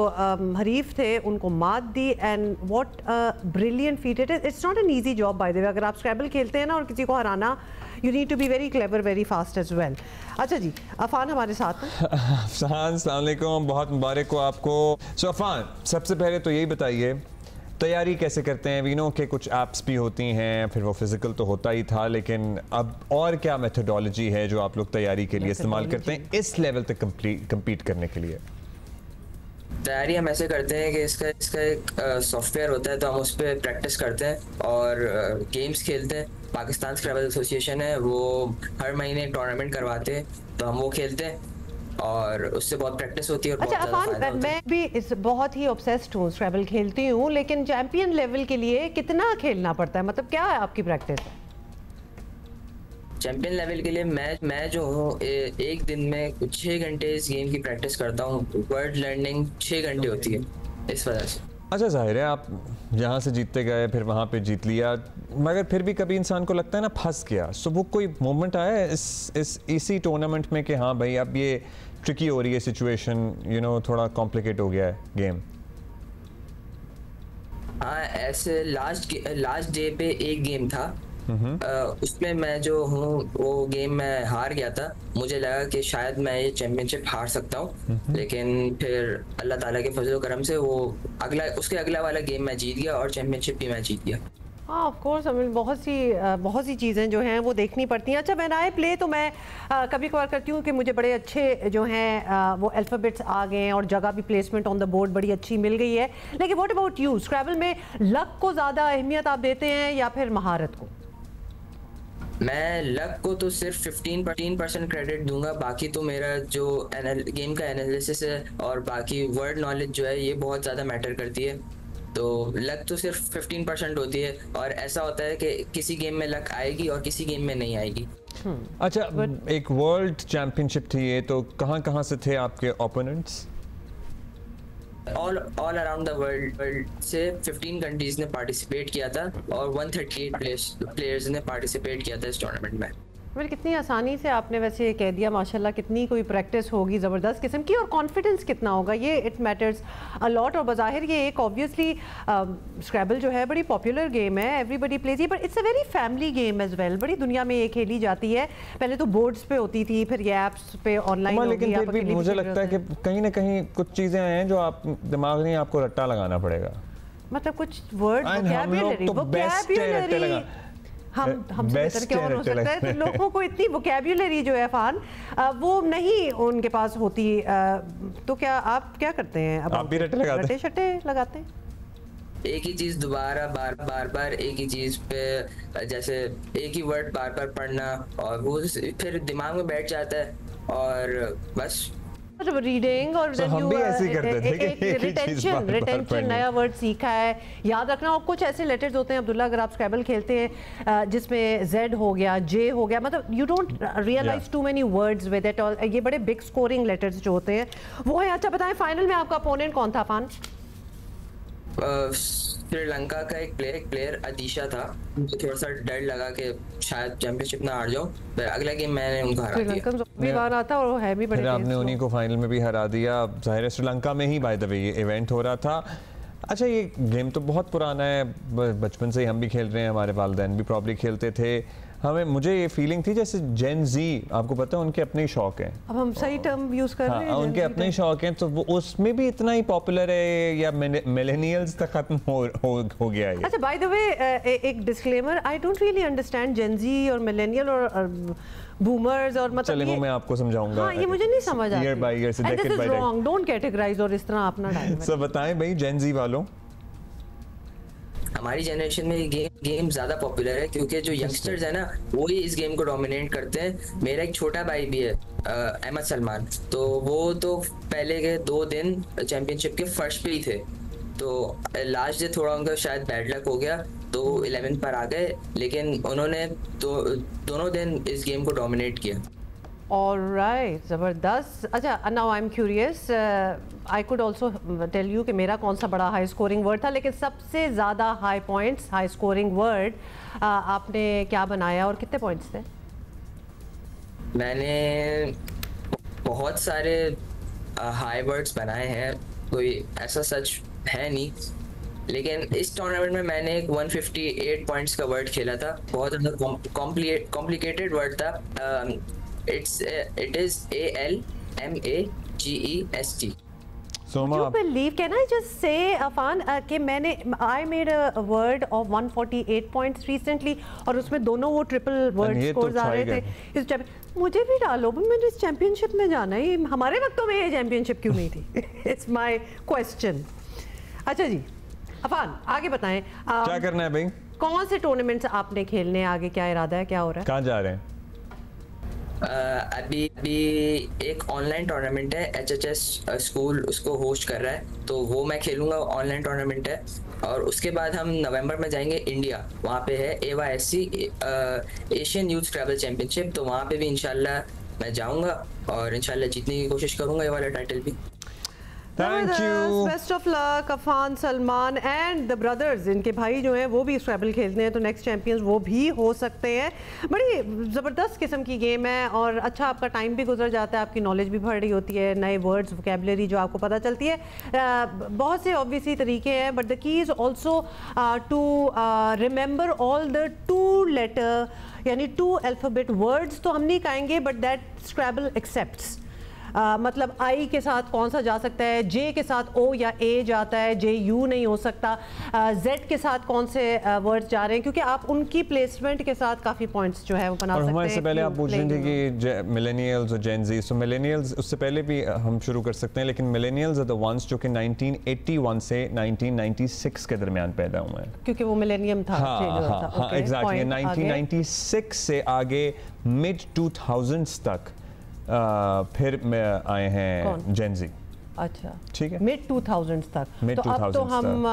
हरीफ थे उनको मात दी। And what brilliant feat it is. It's not an easy job by the way. अगर आप स्क्रैबल खेलते हैं ना और किसी को हराना, you need to be very clever, very fast as well. अच्छा जी, अफान हमारे साथ हैं। अफान, अस्सलाम वालेकुम, बहुत मुबारक हो आपको। सो अफान, सबसे पहले तो यही बताइए तैयारी कैसे करते हैं? वी नो के कुछ ऐप्स भी होती हैं, फिर वो फिजिकल तो होता ही था, लेकिन अब और क्या मेथोडोलॉजी है जो आप लोग तैयारी के लिए इस्तेमाल करते हैं इस लेवल तक कम्पीट करने के लिए? तैयारी हम ऐसे करते हैं कि इसका एक सॉफ्टवेयर होता है, तो हम उस पर प्रैक्टिस करते हैं और गेम्स खेलते हैं। पाकिस्तान स्क्रैबल एसोसिएशन है, वो हर महीने टूर्नामेंट करवाते हैं, तो हम वो खेलते हैं। और उससे बहुत प्रैक्टिस होती है और अच्छा अफान, मैं भी इस बहुत ही ऑब्सेस्ड हूँ, स्क्रैबल खेलती हूँ, लेकिन चैंपियन लेवल के लिए कितना खेलना पड़ता है, मतलब क्या है आपकी प्रैक्टिस? चैंपियन लेवल के लिए मैं जो हूँ एक दिन में 6 घंटे इस गेम की प्रैक्टिस करता हूँ। वर्ड लर्निंग 6 घंटे होती है इस वजह से। अच्छा जाहिर है आप यहाँ से जीतते गए, फिर वहाँ पे जीत लिया, मगर फिर भी कभी इंसान को लगता है ना फंस गया। सो वो कोई मोमेंट आया है इसी टूर्नामेंट में कि हाँ भाई अब ये ट्रिकी हो रही है सिचुएशन, यू नो थोड़ा कॉम्प्लिकेट हो गया है गेम? हाँ ऐसे लास्ट डे पे एक गेम था, उसमें मैं जो हूँ वो गेम मैं हार गया था। मुझे लगा कि शायद मैं ये चैंपियनशिप हार सकता हूँ, लेकिन फिर अल्लाह ताला के फजल करम से वो उसके अगला वाला गेम मैं जीत गया और चैंपियनशिप भी मैं जीत गया। हाँ ऑफ कोर्स, हमें बहुत सी चीज़ें जो हैं वो देखनी पड़ती हैं। अच्छा व्हेन आई प्ले तो मैं कभी कभार करती हूँ कि मुझे बड़े अच्छे जो हैं वो अल्फ़ाबेट्स आ गए हैं और जगह भी प्लेसमेंट ऑन द बोर्ड बड़ी अच्छी मिल गई है, लेकिन व्हाट अबाउट यू? स्क्रैबल में लक को ज़्यादा अहमियत आप देते हैं या फिर महारत को? मैं लक को तो सिर्फ 15% क्रेडिट दूंगा, बाकी तो मेरा जो गेम का एनालिसिस है और बाकी वर्ड नॉलेज जो है ये बहुत ज़्यादा मैटर करती है। तो लक तो सिर्फ 15% होती है और ऐसा होता है कि किसी गेम में लक आएगी और किसी गेम में नहीं आएगी। अच्छा एक वर्ल्ड चैंपियनशिप थी ये, तो कहाँ से थे आपके opponents? All around the world से 15 कंट्रीज ने पार्टिसिपेट किया था और 138 प्लेयर्स ने पार्टिसिपेट किया था इस टूर्नामेंट में। फिर कितनी आसानी से आपने वैसे कह दिया, माशाल्लाह कितनी कोई प्रैक्टिस होगी ज़बरदस्त किस्म की और कॉन्फिडेंस कितना होगा, ये इट मैटर्स अ लॉट। और बज़ाहिर ये एक ऑब्वियसली स्क्रैबल जो है बड़ी पॉपुलर गेम है, everybody plays it, but it's a very family game as well. बड़ी दुनिया में ये खेली जाती है, पहले तो बोर्ड्स पे होती थी, फिर ये ऐप्स पे ऑनलाइन। लेकिन फिर भी मुझे लगता है कि कहीं ना कहीं कुछ चीज़ें हैं जो आप दिमाग नहीं, आपको रट्टा लगाना पड़ेगा, मतलब कुछ वर्ड वोकैब्युलरी हमसे बेहतर क्या और हो सकता है। तो लोगों को इतनी वोकैब्युलरी जो है फान वो नहीं उनके पास होती, तो क्या आप क्या करते हैं? अब आप भी रट्टे लगाते हैं एक ही चीज दोबारा बार एक ही चीज पे, जैसे एक ही वर्ड बार पढ़ना और वो फिर दिमाग में बैठ जाता है और बस रीडिंग और रिटेंशन नया वर्ड सीखा है, याद रखना। और कुछ ऐसे लेटर्स होते हैं अब्दुल्ला, अगर आप स्क्रैबल खेलते हैं जिसमें Z हो गया, J हो गया, मतलब you don't realize too many words with it all, ये बड़े बिग स्कोरिंग लेटर्स जो होते हैं वो है। अच्छा बताएं फाइनल में आपका अपोनेंट कौन था फान? श्रीलंका का एक प्लेयर अदीशा था, मुझे थोड़ा सा डर लगा कि शायद चैंपियनशिप ना हार जाऊं, पर अगला गेम मैंने उनको हरा दिया। आता और है भी बड़े, आपने उन्हीं को फाइनल में भी हरा दिया। जाहिर है श्रीलंका में ही बाय द वे ये इवेंट हो रहा था। अच्छा ये गेम तो बहुत पुराना है, बचपन से ही हम भी खेल रहे हैं, हमारे वालिदैन भी प्रॉब्ली खेलते थे। मुझे ये फीलिंग थी जैसे जेन जी, आपको पता है उनके अपने शौक हैं, अब हम सही टर्म यूज कर रहे हैं, उनके अपने शौक हैं, तो वो उसमें भी इतना ही पॉपुलर है या मिलेनियल्स तक खत्म हो गया है? अच्छा बाय द वे एक disclaimer, I don't really understand Gen Z और मिलेनियल और बूमर्स और मतलब चलिए वो मैं आपको समझाऊंगा। हाँ, ये मुझे नहीं समझ आता। ईयर बाय ईयर से decade by decade don't categorize और इस तरह अपना टाइम सब बताएं भाई जेन जी वालों। हमारी जनरेशन में ये गेम ज्यादा पॉपुलर है क्योंकि जो यंगस्टर्स है ना वो ही इस गेम को डोमिनेट करते हैं। मेरा एक छोटा भाई भी है अहमद सलमान, तो वो तो पहले के 2 दिन चैंपियनशिप के फर्स्ट पे ही थे, तो लास्ट डे थोड़ा उनका शायद बैड लक हो गया तो 11th पर आ गए, लेकिन उन्होंने तो दोनों दिन इस गेम को डोमिनेट किया। ऑलराइट, ज़बरदस्त। अच्छा now I am curious, I could also tell you कि मेरा कौन सा बड़ा हाई स्कोरिंग वर्ड था, लेकिन सबसे ज़्यादा high points high scoring word आपने क्या बनाया और कितने पॉइंट्स थे? मैंने बहुत सारे हाई वर्ड्स बनाए हैं, कोई ऐसा सच है नहीं, लेकिन इस टूर्नामेंट में मैंने एक 158 पॉइंट्स का वर्ड खेला था। बहुत ज़्यादा कॉम्प्लिकेटेड वर्ड था। It is ALMAGEST. Soma, you believe? Can I just say, Afan, कि I made a word of 148 points recently और उसमें दोनों वो ट्रिपल वर्ड स्कोर्स आ रहे थे। इस मुझे भी डालो, मैंने इस चैंपियनशिप में जाना है, हमारे वक्तों में ये चैंपियनशिप क्यों नहीं थी? It's my question. अच्छा जी अफान आगे बताएं, क्या करना है भाई? कौन से टूर्नामेंट्स आपने खेलने, आगे क्या इरादा है, क्या हो रहा है, कहाँ जा रहे हैं? अभी एक ऑनलाइन टूर्नामेंट है, HHS स्कूल उसको होस्ट कर रहा है, तो वो मैं खेलूंगा, ऑनलाइन टूर्नामेंट है। और उसके बाद हम नवंबर में जाएंगे इंडिया, वहाँ पे है AYSC Asian youth travel championship, तो वहाँ पे भी इंशाल्लाह मैं जाऊंगा और इंशाल्लाह जीतने की कोशिश करूंगा ये वाला टाइटल भी। Thank you, best of luck. Afan, Salman and the brothers, इनके भाई जो हैं वो भी स्क्रैबल खेलते हैं, तो नेक्स्ट चैंपियंस वो भी हो सकते हैं। बड़ी ज़बरदस्त किस्म की गेम है और अच्छा आपका टाइम भी गुजर जाता है, आपकी नॉलेज भी बढ़ रही होती है, नए वर्ड्स, वोकेबलरी जो आपको पता चलती है। बहुत से ऑब्वियसली तरीके हैं, but the key is also to remember all the 2 letter यानी 2 अल्फ़ाबेट वर्ड्स तो हम नहीं कहेंगे, बट दैट स्क्रैबल एक्सेप्ट्स। मतलब आई के साथ कौन सा जा सकता है, जे के साथ ओ या ए जाता है, जे यू नहीं हो सकता, जेड के साथ कौन से वर्ड्स जा रहे हैं, क्योंकि आप उनकी प्लेसमेंट के साथ काफ़ी पॉइंट्स जो है वो बना सकते हैं। हमारे से पहले आप पूछ रहे थे कि मिलेनियल्स और जेन ज़ी, सो मिलेनियल्स उससे पहले भी हम शुरू कर सकते हैं, लेकिन मिलेनियल्स आर द वंस जो कि 1981 से 1996 के दरमियान पैदा हुए हैं, क्योंकि वो मिलेनियम था। हाँ, एग्जैक्टली। 1996 से आगे मिड 2000s तक फिर आए हैं जेन ज़ी। अच्छा, ठीक है, मिड 2000s तक। तो अब तो हम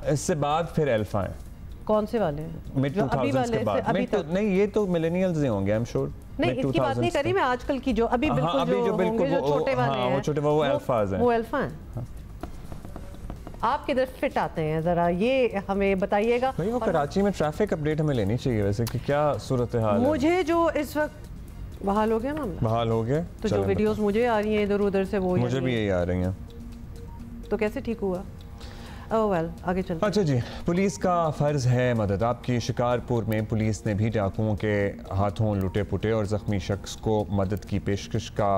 इससे बाद फिर अल्फा हैं। कौन से वाले हैं? मिड 2000s के बाद नहीं, ये तो मिलेनियल्स ही होंगे, आई एम श्योर। नहीं, इसकी बात नहीं करी मैं, आजकल की जो अभी बिल्कुल जो छोटे वाले हैं, वो छोटे, वो अल्फाज हैं, वो अल्फा हैं। आप किधर फिट आते हैं, जरा ये हमें बताइएगा। भाई वो कराची में ट्रैफिक अपडेट हमें लेनी चाहिए वैसे कि क्या सूरत हाल है। मुझे जो इस वक्त बहाल हो गया मामला, बहाल हो गया, तो जो वीडियोस मुझे आ रही हैं इधर उधर से, वो मुझे भी यही आ रही हैं, तो कैसे ठीक हुआ? ओह वेल, आगे चलते हैं। अच्छा जी, पुलिस का फ़र्ज़ है मदद। आपकी शिकारपुर में पुलिस ने भी डाकुओं के हाथों लुटे पुटे और ज़ख्मी शख्स को मदद की पेशकश का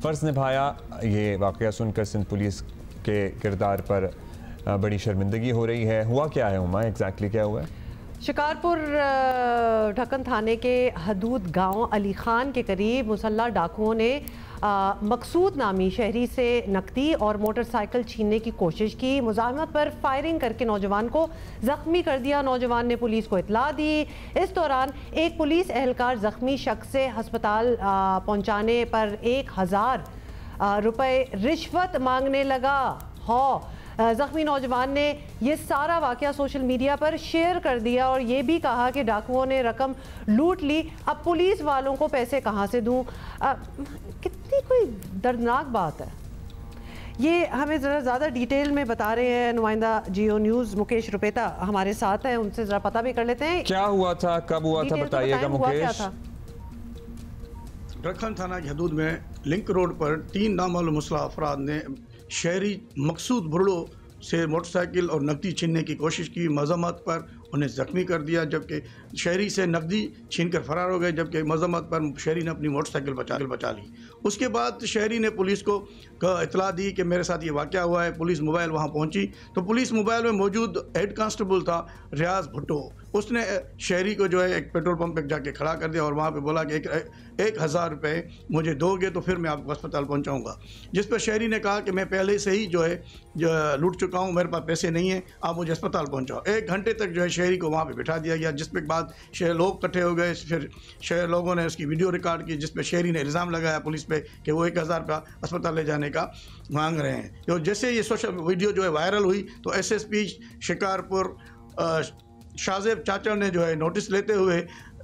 फ़र्ज़ निभाया। ये वाक़या सुनकर सिंध पुलिस के किरदार पर बड़ी शर्मिंदगी हो रही है। हुआ क्या है उमा, एग्जैक्टली क्या हुआ है? शिकारपुर ढक्कन थाने के हदूद गांव अली खान के करीब मुसल्लह डाकुओं ने मकसूद नामी शहरी से नकदी और मोटरसाइकिल छीनने की कोशिश की। मुज़ाहमत पर फायरिंग करके नौजवान को ज़ख्मी कर दिया। नौजवान ने पुलिस को इत्तला दी। इस दौरान एक पुलिस एहलकार ज़ख्मी शख्स से हस्पताल पहुंचाने पर 1000 रुपये रिश्वत मांगने लगा। ज़ख्मी नौजवान ने ये सारा वाक़या सोशल मीडिया पर शेयर कर दिया और ये भी कहा कि डाकुओं ने रकम लूट ली, अब पुलिस वालों को पैसे कहाँ से दूँ। कितनी कोई दर्दनाक बात है ये। हमें ज़रा ज़्यादा डिटेल में बता रहे हैं नुमाइंदा जियो न्यूज़ मुकेश रुपेता हमारे साथ हैं, उनसे ज़रा पता भी कर लेते हैं क्या हुआ था, कब हुआ था, बताइएगा मुकेश। ढक्कन थाना की हदूद में लिंक रोड पर 3 नामालूम मुसल्लह अफराद ने शहरी मकसूद बुरड़ो से मोटरसाइकिल और नकदी छीनने की कोशिश की। मज़म्मत पर उन्हें ज़ख्मी कर दिया, जबकि शहरी से नकदी छीनकर फरार हो गए, जबकि मज़म्मत पर शहरी ने अपनी मोटरसाइकिल बचा ली। उसके बाद शहरी ने पुलिस को इतला दी कि मेरे साथ ये वाक़या हुआ है। पुलिस मोबाइल वहाँ पहुँची तो पुलिस मोबाइल में मौजूद हेड कांस्टेबल था रियाज भुट्टो, उसने शहरी को जो है एक पेट्रोल पंप पर जाके खड़ा कर दिया और वहाँ पे बोला कि 1000 रुपये मुझे दोगे तो फिर मैं आपको अस्पताल पहुँचाऊँगा। जिस पर शहरी ने कहा कि मैं पहले से ही जो है लूट चुका हूँ, मेरे पास पैसे नहीं हैं, आप मुझे अस्पताल पहुँचाओ। 1 घंटे तक जो है शहरी को वहाँ पे बिठा दिया गया, जिस पे बाद शहर लोग इकट्ठे हो गए। फिर शहर लोगों ने उसकी वीडियो रिकॉर्ड की, जिस पे शहरी ने इल्ज़ाम लगाया पुलिस पे कि वो 1000 रुपया अस्पताल ले जाने का मांग रहे हैं। तो जैसे ये सोशल वीडियो जो है वायरल हुई तो SSP शिकारपुर शाहजेब चाचा ने जो है नोटिस लेते हुए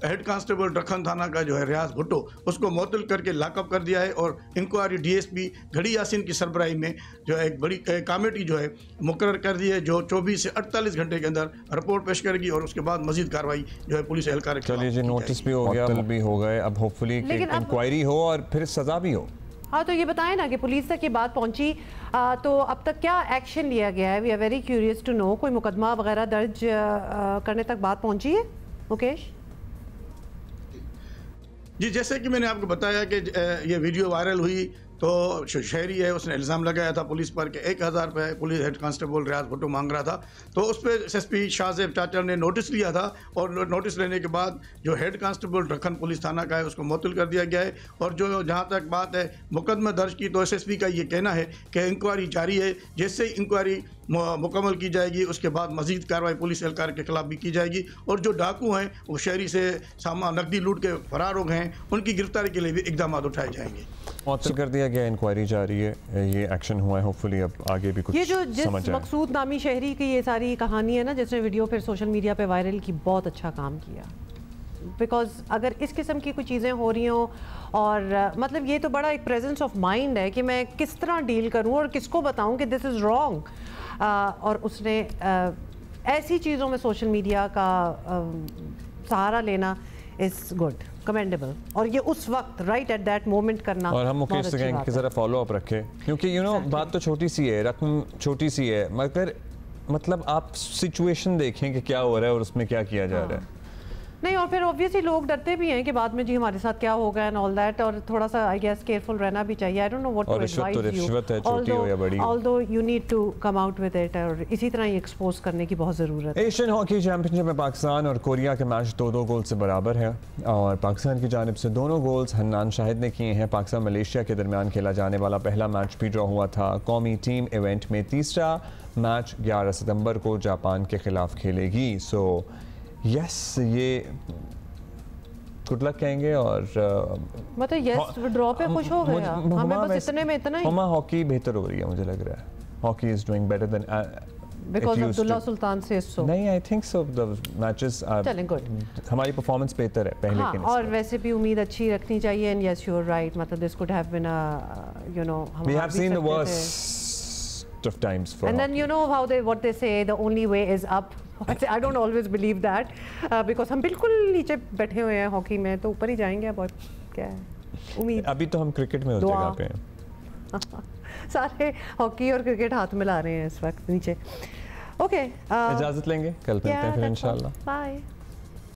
हेड कांस्टेबल ढक्कन थाना का जो है रियाज भुट्टो उसको मुअत्तल करके लॉकअप कर दिया है और इंक्वायरी DSP घड़ी यासीन की सरबराही में जो है एक बड़ी कमेटी जो है मुकर्रर कर दी है, जो 24 से 48 घंटे के अंदर रिपोर्ट पेश करेगी और उसके बाद मजीद कार्रवाई जो है पुलिस एहलकार। चलिए जी, नोटिस भी हो गया, भी हो गए, अब होपफुली इंक्वायरी हो और फिर सज़ा भी हो। हाँ, तो ये बताएं ना कि पुलिस तक ये बात पहुंची, तो अब तक क्या एक्शन लिया गया है? We are very curious to know. कोई मुकदमा वगैरह दर्ज करने तक बात पहुंची है मुकेश? जी, जैसे कि मैंने आपको बताया कि ये वीडियो वायरल हुई तो शहरी है उसने इल्ज़ाम लगाया था पुलिस पर कि 1000 रुपये पुलिस हेड कांस्टेबल रियाज भुट्टो मांग रहा था। तो उस पर SSP शाहजेब चाचा ने नोटिस लिया था और नोटिस लेने के बाद जो हेड कांस्टेबल ढक्कन पुलिस थाना का है उसको मुअत्तल कर दिया गया है। और जो जहाँ तक बात है मुकदमा दर्ज की तो SSP का ये कहना है कि इंक्वायरी जारी है, जैसे ही इंक्वायरी मुकम्मल की जाएगी। उसके बाद मज़ीद कार्रवाई पुलिस एहलकार के खिलाफ भी की जाएगी और जो डाकू हैं वो शहरी से सामान नकदी लूट के फरार हो गए हैं, उनकी गिरफ्तारी के लिए भी इकदाम उठाए जाएंगे। मुअत्तल कर दिया गया, इंक्वायरी जारी है, ये एक्शन हुआ है, होपफुली अब आगे भी कुछ ये जो समझ आए। मकसूद नामी शहरी की ये सारी कहानी है ना, जिसने वीडियो फिर सोशल मीडिया पे वायरल की, बहुत अच्छा काम किया। बिकॉज अगर इस किस्म की कुछ चीज़ें हो रही हों और मतलब ये तो बड़ा एक प्रेजेंस ऑफ माइंड है कि मैं किस तरह डील करूं और किसको बताऊं कि दिस इज़ रॉन्ग। और उसने ऐसी चीज़ों में सोशल मीडिया का सहारा लेना इज़ गुड, कमेंडेबल, और ये उस वक्त राइट एट दैट मोमेंट करना। और हम मुकेश से कहेंगे कि ज़रा फॉलो अप रखें, क्योंकि यू नो बात तो छोटी सी है, रकम छोटी सी है, मगर मतलब आप सिचुएशन देखें कि क्या हो रहा है और उसमें क्या किया जा रहा है। नहीं, और फिर ऑब्वियसली लोग डरते भी हैं कि बाद में जी हमारे साथ क्या होगा एंड ऑल दैट, और थोड़ा सा आई गेस केयरफुल रहना भी चाहिए। I don't know what to advise you, रिश्वत है, छोटी हो या बड़ी, although you need to come out with it, और इसी तरह ही एक्सपोज करने की बहुत ज़रूरत है। एशियन हॉकी चैंपियनशिप में पाकिस्तान और कोरिया के मैच 2-2 गोल से बराबर है और पाकिस्तान की जानिब से दोनों गोल्स हन्नान शाहिद ने किए हैं। पाकिस्तान मलेशिया के दरमियान खेला जाने वाला पहला मैच भी ड्रॉ हुआ था। कौमी टीम इवेंट में तीसरा मैच 11 सितंबर को जापान के खिलाफ खेलेगी। सो यस, ये गुड लक कहेंगे और मतलब यस ड्रॉ पे खुश हो गया। हमें बस इतने में इतना ही। हुमा हॉकी बेहतर हो रही है, मुझे लग रहा है। Hockey is doing better than because Abdullah Sultan से सो। नहीं, I think so, the matches are चलिंग गुड, हमारी परफॉर्मेंस बेहतर है पहले के निस्बत। और वैसे भी उम्मीद अच्छी रखनी चाहिए and yes you are right, मतलब this could have been a you know, we have seen the worst of times for, and then you know how they what they say, the only way is up. I don't always believe that because हम बिल्कुल नीचे बैठे हुए हैं hockey में, तो ऊपर ही जाएंगे अब, और क्या है उम्मीद। अभी तो हम क्रिकेट में उस जगह पे हैं। सारे हॉकी और क्रिकेट हाथ मिला रहे हैं इस वक्त नीचे। ओके, इजाजत लेंगे, कल मिलते हैं फिर इंशाल्लाह। बाय।